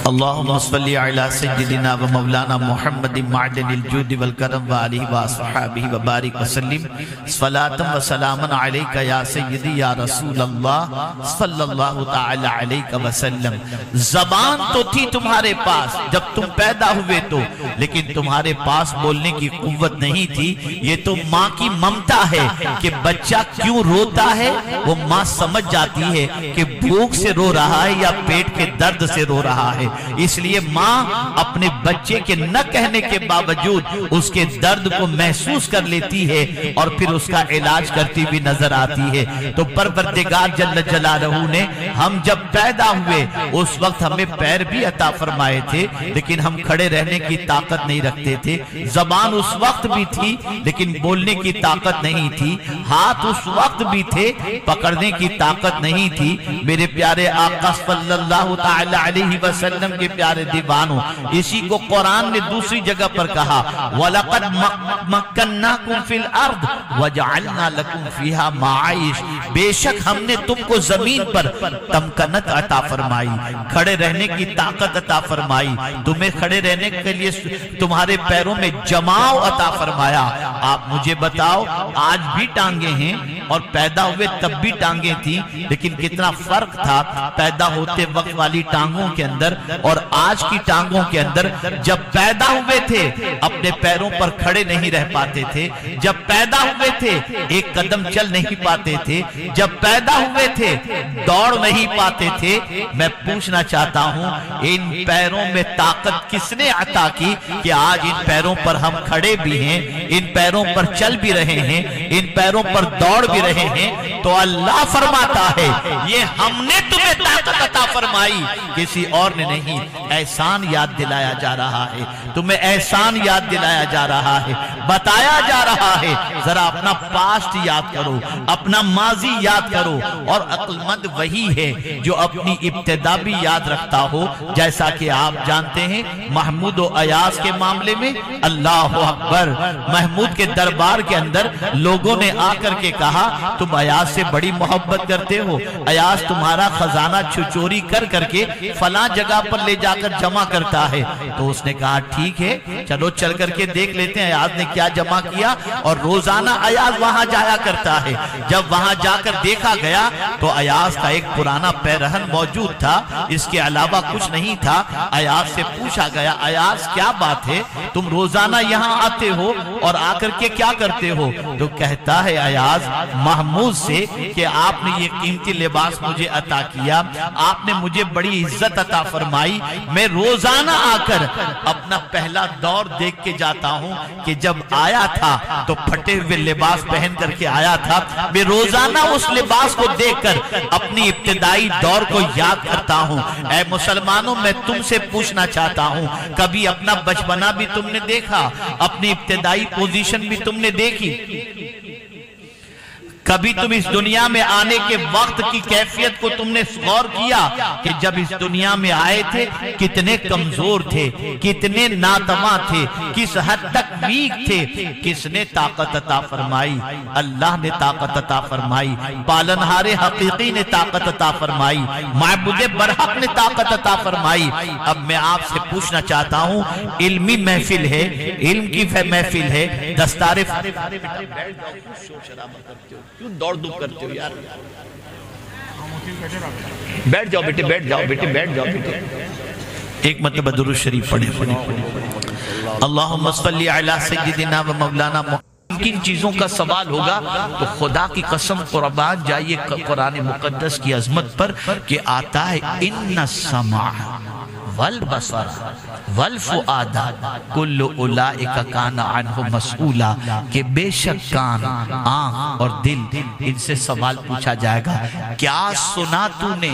اللہم صلی علی سیدنا و مولانا محمد معدن الجود والکرم و علیہ و اصحابہ و بارک وسلم، صلاة و سلاما علیکہ یا سیدی یا رسول اللہ صلی اللہ تعالی علیہ وسلم۔ زبان تو تھی تمہارے پاس جب تم پیدا ہوئے تو، لیکن تمہارے پاس بولنے کی قوت نہیں تھی۔ یہ تو ماں کی ممتا ہے کہ بچہ کیوں روتا ہے، وہ ماں سمجھ جاتی ہے کہ بھوک سے رو رہا ہے یا پیٹ کے درد سے رو رہا ہے، اس لیے ماں اپنے بچے کے نہ کہنے کے باوجود اس کے درد کو محسوس کر لیتی ہے اور پھر اس کا علاج کرتی بھی نظر آتی ہے۔ تو پروردگار جل جلالہ نے ہم جب پیدا ہوئے اس وقت ہمیں پیر بھی عطا فرمائے تھے، لیکن ہم کھڑے رہنے کی طاقت نہیں رکھتے تھے۔ زبان اس وقت بھی تھی لیکن بولنے کی طاقت نہیں تھی، ہاتھ اس وقت بھی تھے پکڑنے کی طاقت نہیں تھی۔ میرے پیارے آقا صلی اللہ تعالی علیہ وسلم کے پیارے دیوانوں، اسی کو قرآن نے دوسری جگہ پر کہا وَلَقَدْ مَكَّنَّاكُمْ فِي الْأَرْضِ وَجَعَلْنَا لَكُمْ فِيهَا مَعَائِشَ، بے شک ہم نے تم کو زمین پر تمکنت عطا فرمائی، کھڑے رہنے کی طاقت عطا فرمائی، تمہیں کھڑے رہنے کے لیے تمہارے پیروں میں جماؤ عطا فرمایا۔ آپ مجھے بتاؤ، آج بھی ٹانگیں ہیں اور پیدا ہوئے تب بھی ٹانگیں تھیں، لیکن کتنا فرق تھا پیدا ہوتے وقت والی ٹانگوں کے اندر اور آج کی ٹانگوں کے اندر۔ جب پیدا ہوئے تھے اپنے پیروں پر کھڑے نہیں رہ پاتے تھے، جب پیدا ہوئے تھے ایک قدم چل نہیں پاتے تھے، جب پیدا ہوئے تھے دوڑ نہیں پاتے تھے۔ میں پوچھنا چاہتا ہوں ان پیروں میں طاقت کس نے عطا کی کہ آج ان پیروں پر ہم کھڑے بھی ہیں، ان پیروں پر چل بھی رہے ہیں، ان پیروں پر دوڑ بھی رہے ہیں؟ تو اللہ فرماتا ہے یہ ہم نے تمہیں طاقت عطا فرمائی، کسی اور نے نہیں۔ احسان یاد دلایا جا رہا ہے، تمہیں احسان یاد دلایا جا رہا ہے، بتایا جا رہا ہے ذرا اپنا پاسٹ یاد کرو، اپنا ماضی یاد کرو۔ اور عقل مند وہی ہے جو اپنی ابتدا بھی یاد رکھتا ہو، جیسا کہ آپ جانتے ہیں محمود و ایاز کے معاملے میں اللہ اکبر، محمود کے دربار کے اندر لوگوں نے آ کر کے کہا تم ایاز سے بڑی محبت کرتے ہو؟ ایاز تمہارا خزانہ چوری کر کر کے فلاں جگہ پر لے جا کر جمع کرتا ہے۔ تو اس نے کہا ٹھیک ہے چلو چل کر کے دیکھ لیتے ہیں ایاز نے کیا جمع کیا، اور روزانہ ایاز وہاں جایا کرتا ہے۔ جب وہاں جا کر دیکھا گیا تو ایاز کا ایک پرانا پیرہن موجود تھا، اس کے علاوہ کچھ نہیں تھا۔ ایاز سے پوچھا گیا ایاز کیا بات ہے، تم روزانہ یہاں آتے ہو اور آ کر کے کیا کرتے ہو؟ تو کہتا ہے ایاز محمود سے کہ آپ نے یہ قیمتی لباس مجھے عطا کیا، آپ نے مجھے بڑی عزت عطا فرمائی، میں روزانہ آ کر اپنا پہلا دور دیکھ کے جاتا ہوں کہ جب آیا تھا تو پھٹے ہوئے لباس پہن کر کے آیا تھا، میں روزانہ اس لباس کو دیکھ کر اپنی ابتدائی دور کو یاد کرتا ہوں۔ اے مسلمانوں میں تم سے پوچھنا چاہتا ہوں، کبھی اپنا بچپنا بھی تم نے دیکھا، اپنی ابتدائی پوزیشن بھی تم نے دیکھی؟ کبھی تم اس دنیا میں آنے کے وقت کی کیفیت کو تم نے غور کیا کہ جب اس دنیا میں آئے تھے کتنے کمزور تھے، کتنے ناتواں تھے، کس حد تک ویک تھے؟ کس نے طاقت عطا فرمائی؟ اللہ نے طاقت عطا فرمائی، پالنہار حقیقی نے طاقت عطا فرمائی، معبود برحق نے طاقت عطا فرمائی۔ اب میں آپ سے پوچھنا چاہتا ہوں، علمی محفل ہے، علم کی محفل ہے، دستار کیوں دوڑ دھوپ کرتے ہو یار؟ بیٹھ جاؤ بیٹے، بیٹھ جاؤ بیٹے، بیٹھ جاؤ بیٹے۔ ایک مرتبہ درود شریف پڑھیں۔ اللہم صلی علی سیدنا و مولانا محمد۔ کن چیزوں کا سوال ہوگا تو خدا کی قسم قربان جائیے قرآن مقدس کی عظمت پر کہ آتا ہے ان السمع والبصر والفؤاد کل اولئک کان عنہ مسئولا، کہ بے شک کان، آنکھ اور دل، ان سے سوال پوچھا جائے گا۔ کیا سنا تو نے،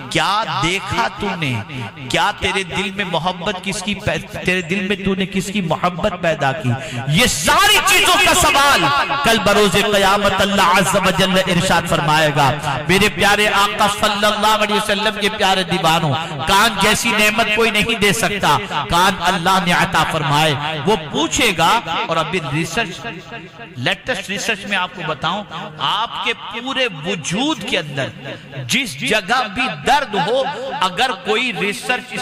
کیا دیکھا تو نے، کیا تیرے دل میں محبت کس کی، تیرے دل میں تو نے کس کی محبت پیدا کی؟ یہ ساری چیزوں کا سوال کل بروز قیامت اللہ عز و جل ارشاد فرمائے گا۔ میرے پیارے آقا صلی اللہ علیہ وسلم کے پیارے دیوانوں، کان جیسی نعمت کوئی نہیں دے سکتا، کان اللہ نے عطا فرمائے، وہ پوچھے گا۔ اور ابھی ریسرچ، لیٹسٹ ریسرچ میں آپ کو بتاؤں، آپ کے پورے وجود کے اندر جس جگہ بھی درد ہو، اگر کوئی ریسرچ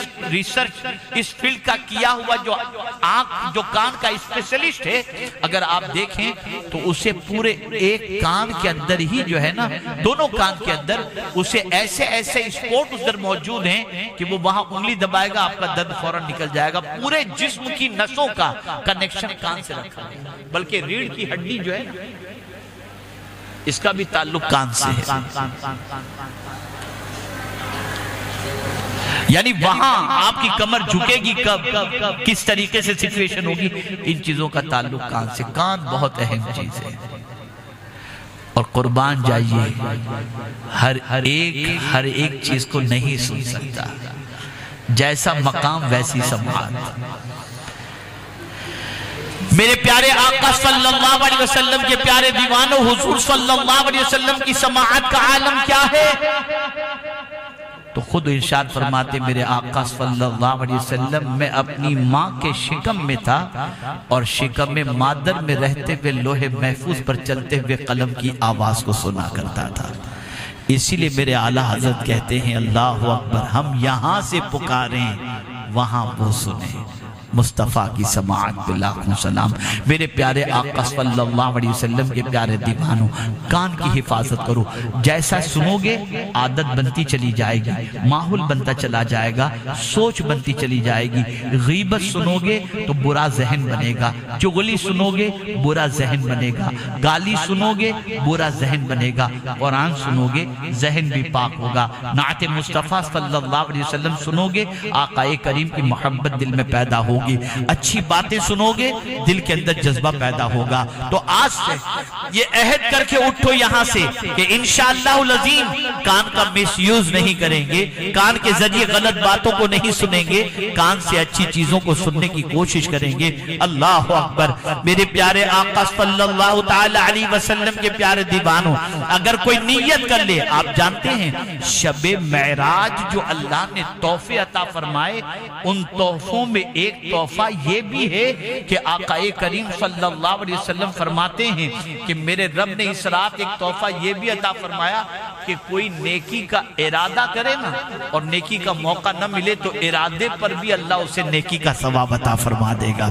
اس فیلڈ کا کیا ہوا جو آنکھ، جو کان کا اسپیشلسٹ ہے، اگر آپ دیکھیں تو اسے پورے ایک کان کے اندر ہی جو ہے نا، دونوں کان کے اندر اسے ایسے ایسے اسپوٹ ادھر موجود ہیں کہ وہ وہاں انگلی دبائے گا، آپ کا درد فوراً نکل جائے گا۔ پورے جسم کی نسوں کا کنیکشن کان سے رکھا ہے، بلکہ ریڑھ کی ہڈی جو ہے اس کا بھی تعلق کان سے ہے۔ یعنی وہاں آپ کی کمر جھکے گی کب، کس طریقے سے سچویشن ہوگی، ان چیزوں کا تعلق کان سے۔ کان بہت اہم چیز ہے، اور قربان جائیے ہر ایک چیز کو نہیں سن سکتا، جیسا مقام ویسی سماعت۔ میرے پیارے آقا صلی اللہ علیہ وسلم کے پیارے دیوانوں، حضور صلی اللہ علیہ وسلم کی سماعت کا عالم کیا ہے؟ تو خود ارشاد فرماتے میرے آقا صلی اللہ علیہ وسلم، میں اپنی ماں کے شکم میں تھا اور شکم میں مادر میں رہتے ہوئے لوح محفوظ پر چلتے ہوئے قلم کی آواز کو سنا کرتا تھا۔ اسی لئے میرے اعلیٰ حضرت کہتے ہیں اللہ اکبر، ہم یہاں سے پکاریں وہاں وہ سنیں۔ مصطفیٰ کی سماعت پہ لاکھوں سلام۔ میرے پیارے آقا صلی اللہ علیہ وسلم کے پیارے دیوانوں، کان کی حفاظت کرو، جیسا سنو گے عادت بنتی چلی جائے گی، ماحول بنتا چلا جائے گا، سوچ بنتی چلی جائے گی۔ غیبت سنو گے تو برا ذہن بنے گا، چغلی سنو گے برا ذہن بنے گا، گالی سنو گے برا ذہن بنے گا، قرآن سنو گے ذہن بھی پاک ہوگا، نعت مصطفیٰ صلی اللہ علیہ وسلم سنو گے آقا کریم کی محبت دل میں پیدا ہوگی، اچھی باتیں سنو گے دل کے اندر جذبہ پیدا ہوگا۔ تو آج سے یہ عہد کر کے اٹھو یہاں سے کہ انشاءاللہ العظیم کان کا مس یوز نہیں کریں گے، کان کے ذریعے غلط باتوں کو نہیں سنیں گے، کان سے اچھی چیزوں کو سننے کی کوشش کریں گے۔ اللہ اکبر۔ میرے پیارے آقا صلی اللہ تعالی علیہ وسلم کے پیارے دیوانوں، اگر کوئی نیت کر لے، آپ جانتے ہیں شب معراج جو اللہ نے تحفے عطا فرمائے، ان تحفوں میں ایک تحفہ یہ بھی ہے کہ آقا کریم صلی اللہ علیہ وسلم فرماتے ہیں کہ میرے رب نے اس رات ایک تحفہ یہ بھی عطا فرمایا کہ کوئی نیکی کا ارادہ کرے نا اور نیکی کا موقع نہ ملے تو ارادے پر بھی اللہ اسے نیکی کا ثواب عطا فرما دے گا،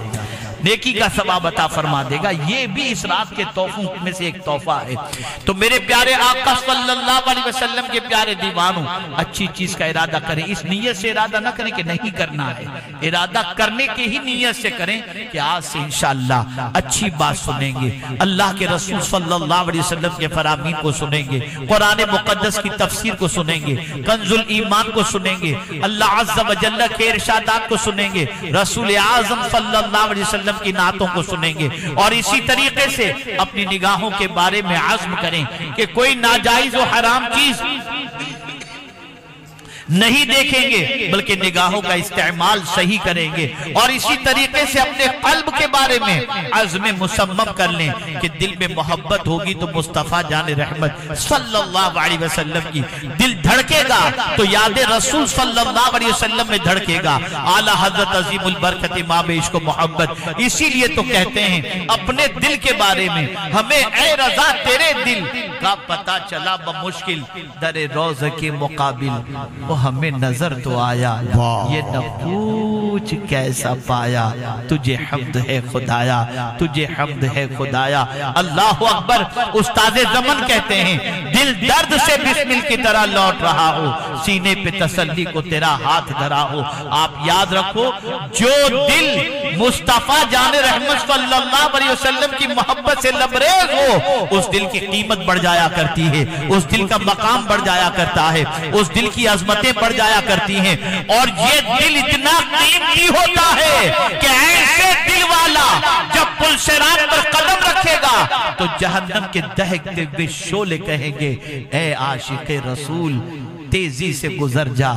نیکی کا ثواب عطا فرما دے گا۔ یہ بھی اس رات کے تحفوں میں سے ایک تحفہ ہے۔ تو میرے پیارے آقا صلی اللہ علیہ وسلم کے پیارے دیوانوں، اچھی چیز کا ارادہ کریں، اس نیت سے ارادہ نہ کریں کہ نہیں کرنا ہے، ارادہ کرنے کے ہی نیت سے کریں کہ آج سے انشاءاللہ اچھی بات سنیں گے، اللہ کے رسول صلی اللہ علیہ وسلم کے فرامین کو سنیں گے، قرآن مقدس کی تفسیر کو سنیں گے، کنز الایمان کو سنیں گے، اللہ عز و جل کے ارشادات کو سنیں گے، رسول اعظم صلی اللہ علیہ وسلم کی نعتوں کو سنیں گے، اور اسی طریقے سے اپنی نگاہوں کے بارے میں عزم کریں کہ کوئی ناجائز و حرام چیز نہیں دیکھیں گے بلکہ نگاہوں کا استعمال صحیح کریں گے، اور اسی طریقے سے اپنے قلب کے بارے میں عزم مصمم کر لیں کہ دل میں محبت ہوگی تو مصطفیٰ جان رحمت صلی اللہ علیہ وسلم کی دل دھڑکے گا تو یاد رسول صلی اللہ علیہ وسلم میں دھڑکے گا، اعلیٰ حضرت عظیم البرکت امام عشق و محبت۔ اسی لیے تو کہتے ہیں اپنے دل کے بارے میں ہمیں اے رضا تیرے دل کا پتہ چلا بمشکل در روز کے مقابل، ہمیں نظر تو آیا یہ نہ پوچھ کیسا پایا، تجھے حمد ہے خدایا، تجھے حمد ہے خدایا۔ اللہ اکبر۔ استاد زمن کہتے ہیں دل درد سے بسمل کی طرح لوٹ رہا ہو، سینے پہ تسلی کو تیرا ہاتھ دھرا ہو۔ آپ یاد رکھو جو دل مصطفیٰ جان رحمت صلی اللہ علیہ وسلم کی محبت سے لبریز ہو اس دل کی قیمت بڑھ جایا کرتی ہے، اس دل کا مقام بڑھ جایا کرتا ہے، اس دل کی عظمتیں بڑھ جایا کرتی ہیں، اور یہ دل اتنا قیمتی ہوتا ہے کہ ایسے دل والا جب پل صراط پر قدم رکھے گا تو جہنم کے دہکتے ہوئے شعلے کہیں گے اے عاشق رسول تیزی سے گزر جا،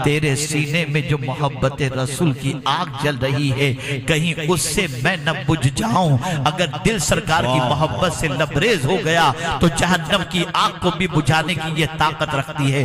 تیرے سینے میں جو محبت رسول کی آگ جل رہی ہے کہیں اس سے میں نہ بجھ جاؤں۔ اگر دل سرکار کی محبت سے لبریز ہو گیا تو جہنم کی آگ کو بھی بجھانے کی یہ طاقت رکھتی ہے،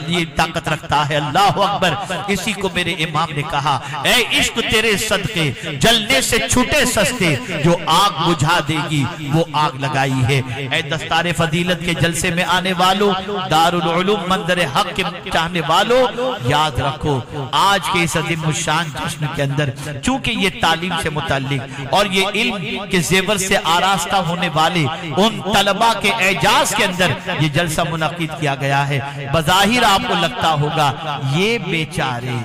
یہ طاقت رکھتا ہے۔ اللہ اکبر۔ اسی کو میرے امام نے کہا اے عشق تیرے صدقے جلنے سے چھوٹے سستے، جو آگ بجھا دے گی وہ آگ لگائی ہے۔ اے دستار فضیلت کے جلسے میں آنے والوں، دارالعلوم مندر حق کے چاہنے والوں، یاد رکھو آج کے اس عظیم الشان جشن کے اندر چونکہ یہ تعلیم سے متعلق اور یہ علم کے زیور سے آراستہ ہونے والے ان طلباء کے اعجاز کے اندر یہ جلسہ منعقد کیا گیا ہے، بظاہر آپ کو لگتا ہوگا یہ بیچارے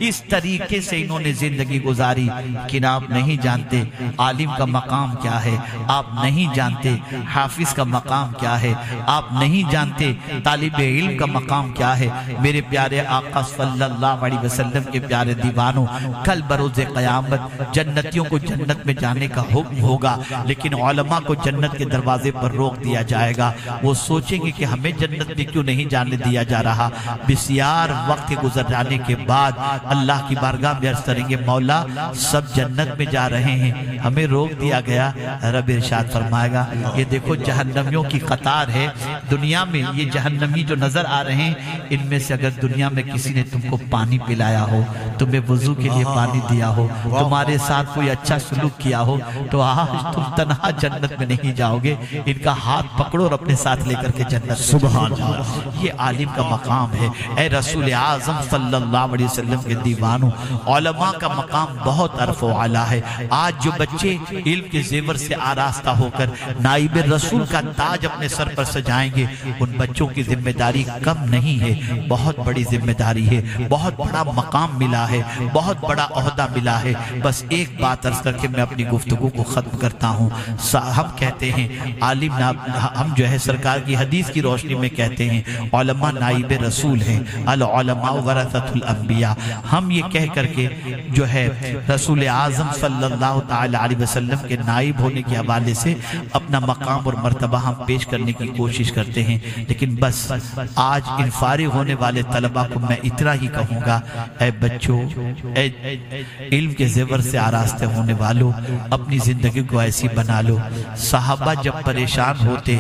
اس طریقے سے انہوں نے زندگی گزاری، لیکن آپ نہیں جانتے عالم کا مقام کیا ہے، آپ نہیں جانتے حافظ کا مقام کیا ہے، آپ نہیں جانتے طالب علم کا مقام کیا ہے۔ میرے پیارے آقا صلی اللہ علیہ وسلم کے پیارے دیوانوں، کل بروز قیامت جنتیوں کو جنت میں جانے کا حکم ہوگا، لیکن علماء کو جنت کے دروازے پر روک دیا جائے گا۔ وہ سوچیں گے کہ ہمیں جنت میں کیوں نہیں جانے دیا جا رہا۔ بسیار وقت کے گزر جانے کے بعد اللہ کی بارگاہ میں عرض کریں گے مولا سب جنت میں جا رہے ہیں، ہمیں روک دیا گیا۔ رب ارشاد فرمائے گا یہ دیکھو جہنمیوں کی قطار ہے، دنیا میں یہ جہنمی جو نظر آ رہے ہیں ان میں سے اگر دنیا میں کسی نے تم کو پانی پلایا ہو، تمہیں وضو کے لیے پانی دیا ہو، تمہارے ساتھ کوئی اچھا سلوک کیا ہو، تو آج تم تنہا جنت میں نہیں جاؤ گے، ان کا ہاتھ پکڑو اور اپنے ساتھ لے کر کے جنت۔ سبحان اللہ۔ یہ عالم کا مقام ہے۔ اے رسول اعظم صلی اللہ علیہ وسلم کے دیوانوں، علماء کا مقام بہت عرف و عالی ہے۔ آج جو بچے علم کے زیور سے آراستہ ہو کر نائب رسول کا تاج اپنے سر پر سجائیں گے، ان بچوں کی ذمہ داری کم نہیں ہے، بہت بڑی ذمہ داری ہے، بہت بڑا مقام ملا ہے، بہت بڑا عہدہ ملا ہے۔ بس ایک بات عرض کر کے میں اپنی گفتگو کو ختم کرتا ہوں۔ ہم کہتے ہیں عالم، ہم جو ہے سرکار کی حدیث کی روشنی میں کہتے ہیں علماء نائب رسول ہیں، العلماء ورثۃ الانبیاء۔ ہم یہ کہہ کر کے جو ہے رسول اعظم صلی اللہ تعالی علیہ وسلم کے نائب ہونے کے حوالے سے اپنا مقام اور مرتبہ ہم پیش کرنے کی کوشش کرتے ہیں، لیکن بس آج ان فارغ ہونے والے طلباء کو میں اتنا ہی کہوں گا اے بچوں، اے علم کے زیور سے آراستے ہونے والوں، اپنی زندگی کو ایسی بنا لو۔ صحابہ جب پریشان ہوتے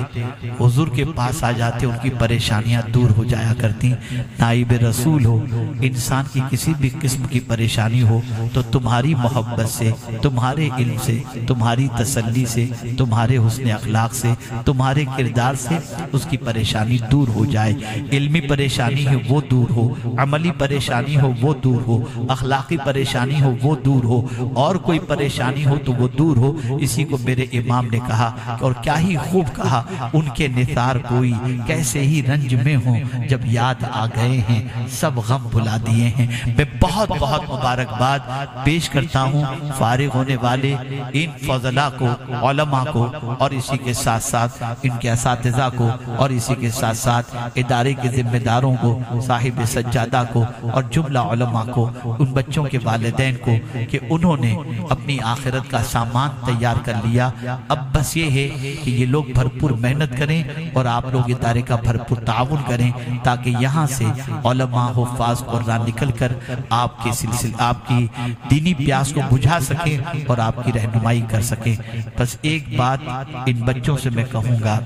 حضور کے پاس آ جاتے، ان کی پریشانیاں دور ہو جایا کرتی۔ نائب رسول ہو، انسان کی کسی کسی بھی قسم کی پریشانی ہو تو تمہاری محبت سے، تمہارے علم سے، تمہاری تسلی سے، تمہارے حسن اخلاق سے، تمہارے کردار سے اس کی پریشانی دور ہو جائے۔ علمی پریشانی ہے وہ دور ہو، عملی پریشانی ہو وہ دور ہو، اخلاقی پریشانی ہو وہ دور ہو، اور کوئی پریشانی ہو تو وہ دور ہو۔ اسی کو میرے امام نے کہا، اور کیا ہی خوب کہا، ان کے نثار کوئی کیسے ہی رنج میں ہوں، جب یاد آ گئے ہیں سب غم بھلا دیے ہیں۔ میں بہت بہت مبارکباد پیش کرتا ہوں فارغ ہونے والے ان فضلاء کو، علماء کو، اور اسی کے ساتھ ساتھ ان کے اساتذہ کو، اور اسی کے ساتھ ساتھ ادارے کے ذمہ داروں کو، صاحب سجادہ کو، اور جملہ علماء کو، ان بچوں کے والدین کو کہ انہوں نے اپنی آخرت کا سامان تیار کر لیا۔ اب بس یہ ہے کہ یہ لوگ بھرپور محنت کریں اور آپ لوگ ادارے کا بھرپور تعاون کریں، تاکہ یہاں سے علماء حفاظ قرآن نکل کر آپ کے سلسلے، آپ کی دینی پیاس کو بجھا سکیں اور آپ کی رہنمائی کر سکیں۔ بس ایک بات ان بچوں سے میں کہوں گا،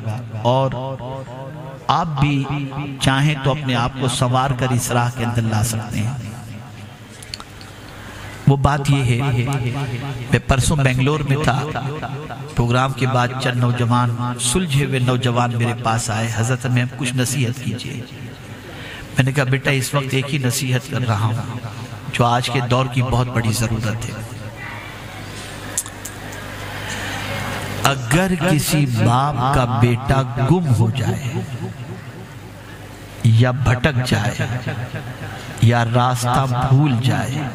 اور آپ بھی چاہیں تو اپنے آپ کو سنوار کر اس راہ کے اندر لا سکتے ہیں۔ وہ بات یہ ہے، میں پرسوں بنگلور میں تھا، پروگرام کے بعد چند نوجوان، سلجھے ہوئے نوجوان میرے پاس آئے، حضرت ہمیں کچھ نصیحت کیجئے۔ میں نے کہا بیٹا اس وقت ایک ہی نصیحت کر رہا ہوں جو آج کے دور کی بہت بڑی ضرورت ہے۔ اگر کسی باپ کا بیٹا گم ہو جائے یا بھٹک جائے یا راستہ بھول جائے،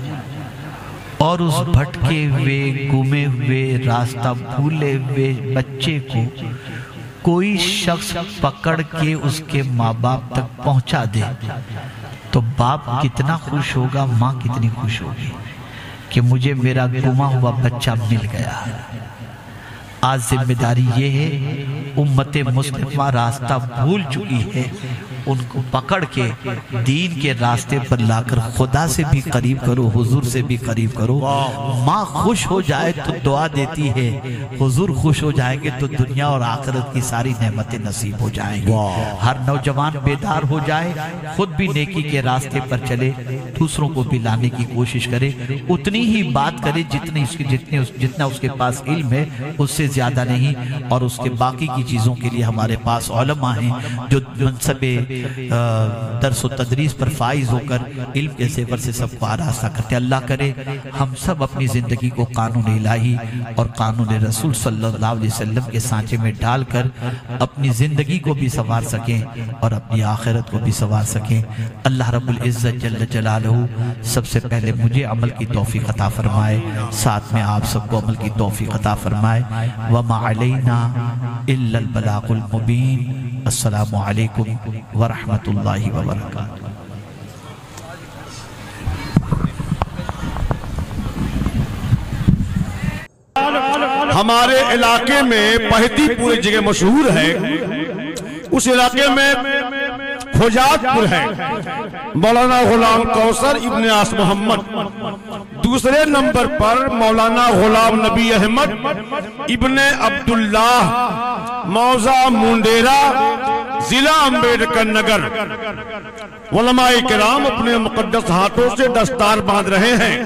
اور اس بھٹکے ہوئے، گمے ہوئے، راستہ بھولے ہوئے بچے کو کوئی شخص پکڑ کے اس کے ماں باپ تک پہنچا دے، تو باپ کتنا خوش ہوگا، ماں کتنی خوش ہوگی کہ مجھے میرا گما ہوا بچہ مل گیا۔ آج ذمہ داری یہ ہے، امت مسلمہ راستہ بھول چکی ہے، ان کو پکڑ کے دین کے راستے پر لا کر خدا سے بھی قریب کرو، حضور سے بھی قریب کرو۔ ماں خوش ہو جائے تو دعا دیتی ہے، حضور خوش ہو جائیں گے تو دنیا اور آخرت کی ساری نعمتیں نصیب ہو جائیں گی۔ ہر نوجوان بیدار ہو جائے، خود بھی نیکی کے راستے پر چلے، دوسروں کو بھی لانے کی کوشش کرے، اتنی ہی بات کرے جتنا اس کے پاس علم ہے، اس سے زیادہ نہیں، اور اس کے باقی کی چیزوں کے لیے ہمارے پاس علماء ہیں جو منصب درس و تدریس پر فائز ہو کر علم کے زیور سے سب کو آراستہ کرتے۔ اللہ کرے ہم سب اپنی زندگی کو قانون الہی اور قانون رسول صلی اللہ علیہ وسلم کے سانچے میں ڈال کر اپنی زندگی کو بھی سنوار سکیں اور اپنی آخرت کو بھی سنوار سکیں۔ اللہ رب العزت جل جلالہ سب سے پہلے مجھے عمل کی توفیق عطا فرمائے، ساتھ میں آپ سب کو عمل کی توفیق عطا فرمائے۔ وَمَا عَلَيْنَا إِلَّا الْبَلَاغُ الْمُبِينَ۔ السلام علیکم ورحمۃ اللہ وبرکاتہ۔ ہمارے علاقے میں پہتی پوری جگہ مشہور ہے، اس علاقے میں حجاج پور ہے، مولانا غلام کوثر ابن آس محمد، دوسرے نمبر پر مولانا غلام نبی احمد ابن عبداللہ، موضع مونڈیرا، ضلع امبیڈکر نگر۔ علماء کرام اپنے مقدس ہاتھوں سے دستار باندھ رہے ہیں۔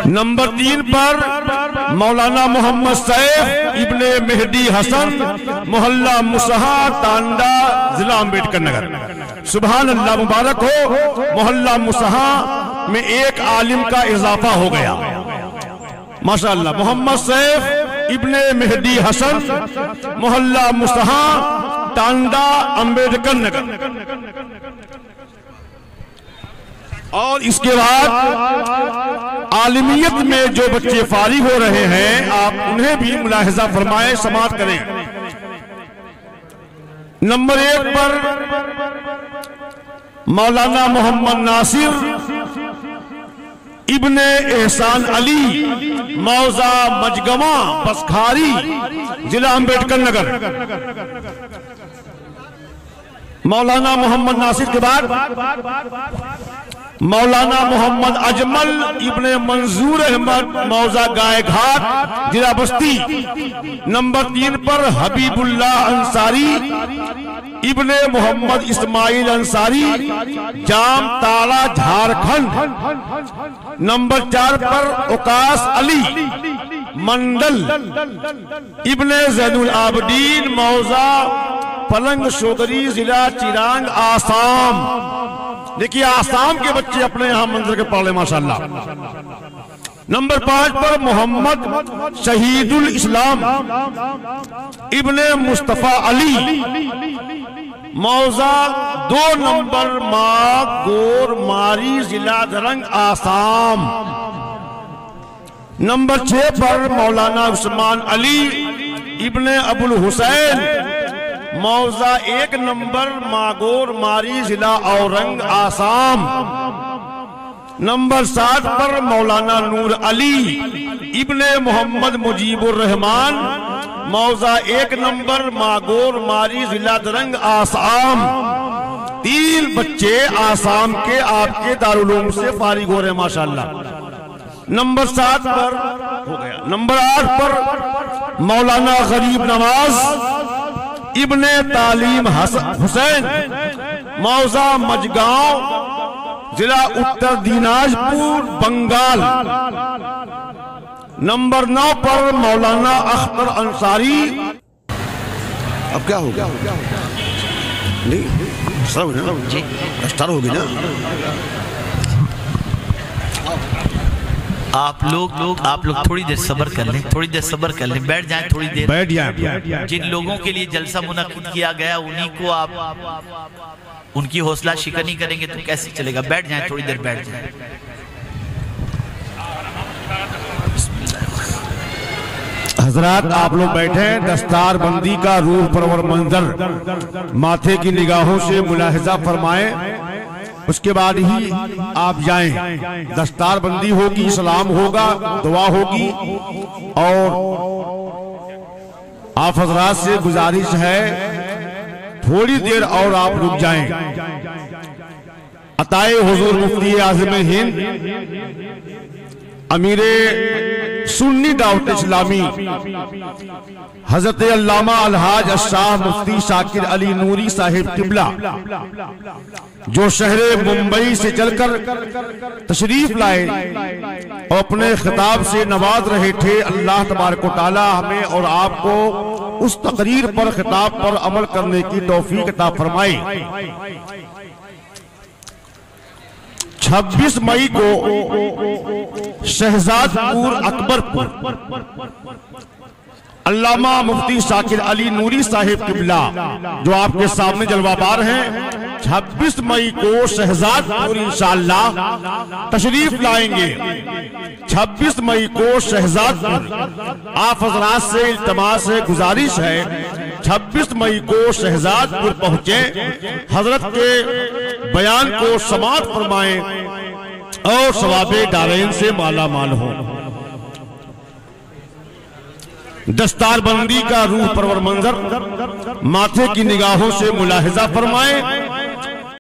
نمبر 3 پر مولانا محمد سیف ابن مہدی حسن، محلہ مسہا، ٹانڈا، ضلع امبیڈکر نگر۔ سبحان اللہ، مبارک ہو، محلہ مسہا میں ایک عالم کا اضافہ ہو گیا، ماشاءاللہ۔ محمد سیف ابن مہدی حسن، محلہ مسہا، ٹانڈا، امبیڈکر نگر۔ اور اس کے بعد عالمیت میں جو بچے فارغ ہو رہے ہیں، آپ انہیں بھی ملاحظہ فرمائے، سماعت کریں۔ نمبر 1 پر مولانا محمد ناصر ابن احسان علی، موضع مجگمہ، پسکھاری، ضلع امبیڈکر نگر۔ مولانا محمد ناصر کے بعد مولانا محمد اجمل ابن منظور احمد موضع گائے گھاٹ ضلع بستی۔ نمبر 3 پر حبیب اللہ انصاری ابن محمد اسماعیل انصاری جام تالا جھارکھنڈ۔ نمبر 4 پر عکاس علی منڈل ابن زین العابدین موضع پلنگ شوگری ضلع چیرانگ آسام۔ دیکھیے آسام کے بچے اپنے یہاں منظر کے پڑھ لیں ماشاءاللہ۔ نمبر 5 پر محمد شہید الاسلام ابن مصطفیٰ علی موضع 2 نمبر گور ماری ضلع درنگ آسام۔ نمبر 6 پر مولانا عثمان علی ابن ابو الحسین موضع 1 نمبر ماگور ماری ضلع اورنگ آسام۔ نمبر 7 پر مولانا نور علی ابن محمد مجیب الرحمان موضع 1 نمبر ماگور ماری ضلع درنگ آسام۔ 3 بچے آسام کے آپ کے دارالعلوم سے فارغ ہو رہے ہیں ماشاءاللہ۔ نمبر 7 پر ہو گیا۔ نمبر 8 پر مولانا غریب نواز ابن تعلیم حسین موضع مجگاؤں ضلع اتر دیناجپور بنگال۔ نمبر 9 پر مولانا اختر انصاری۔ اب کیا ہوگا؟ نہیں اسٹار ہوگی نا۔ آپ لوگ تھوڑی دیر صبر کر لیں، بیٹھ جائیں تھوڑی دیر، بیٹھ جائیں۔ جن لوگوں کے لیے جلسہ منعقد کیا گیا انہی کو آپ ان کی حوصلہ شکنی کریں گے تو کیسے چلے گا؟ بیٹھ جائیں تھوڑی دیر، بیٹھ جائیں۔ حضرات آپ لوگ بیٹھیں، دستار بندی کا روح پرور منظر ماتھے کی نگاہوں سے ملاحظہ فرمائیں، اس کے بعد ہی آپ جائیں۔ دستار بندی ہوگی، سلام ہوگا، دعا ہوگی، اور آپ حضرات سے گزارش ہے تھوڑی دیر اور آپ رک جائیں۔ عطائے حضور مفتی اعظم ہند امیر سنی دعوت اسلامی حضرت علامہ الحاج الشاہ مفتی شاکر علی نوری صاحب قبلہ جو شہر ممبئی سے چل کر تشریف لائے اور اپنے خطاب سے نواز رہے تھے، اللہ تبارک و تعالی ہمیں اور آپ کو اس تقریر پر خطاب پر عمل کرنے کی توفیق عطا فرمائے۔ 26 مئی کو شہزاد پور اکبر پور علامہ مفتی شاکر علی نوری صاحب قبلہ جو آپ کے سامنے جلوہ بار ہیں، 26 مئی کو شہزاد پور انشاءاللہ تشریف لائیں گے۔ 26 مئی کو شہزاد پور آپ حضرات سے التماس ہے، گزارش ہے 26 مئی کو شہزاد پور پہنچے، حضرت کے بیان کو سماعت فرمائیں اور ثواب دارین سے مالا مال ہو۔ دستار بندی کا روح پرور منظر ماتھے کی نگاہوں سے ملاحظہ فرمائیں۔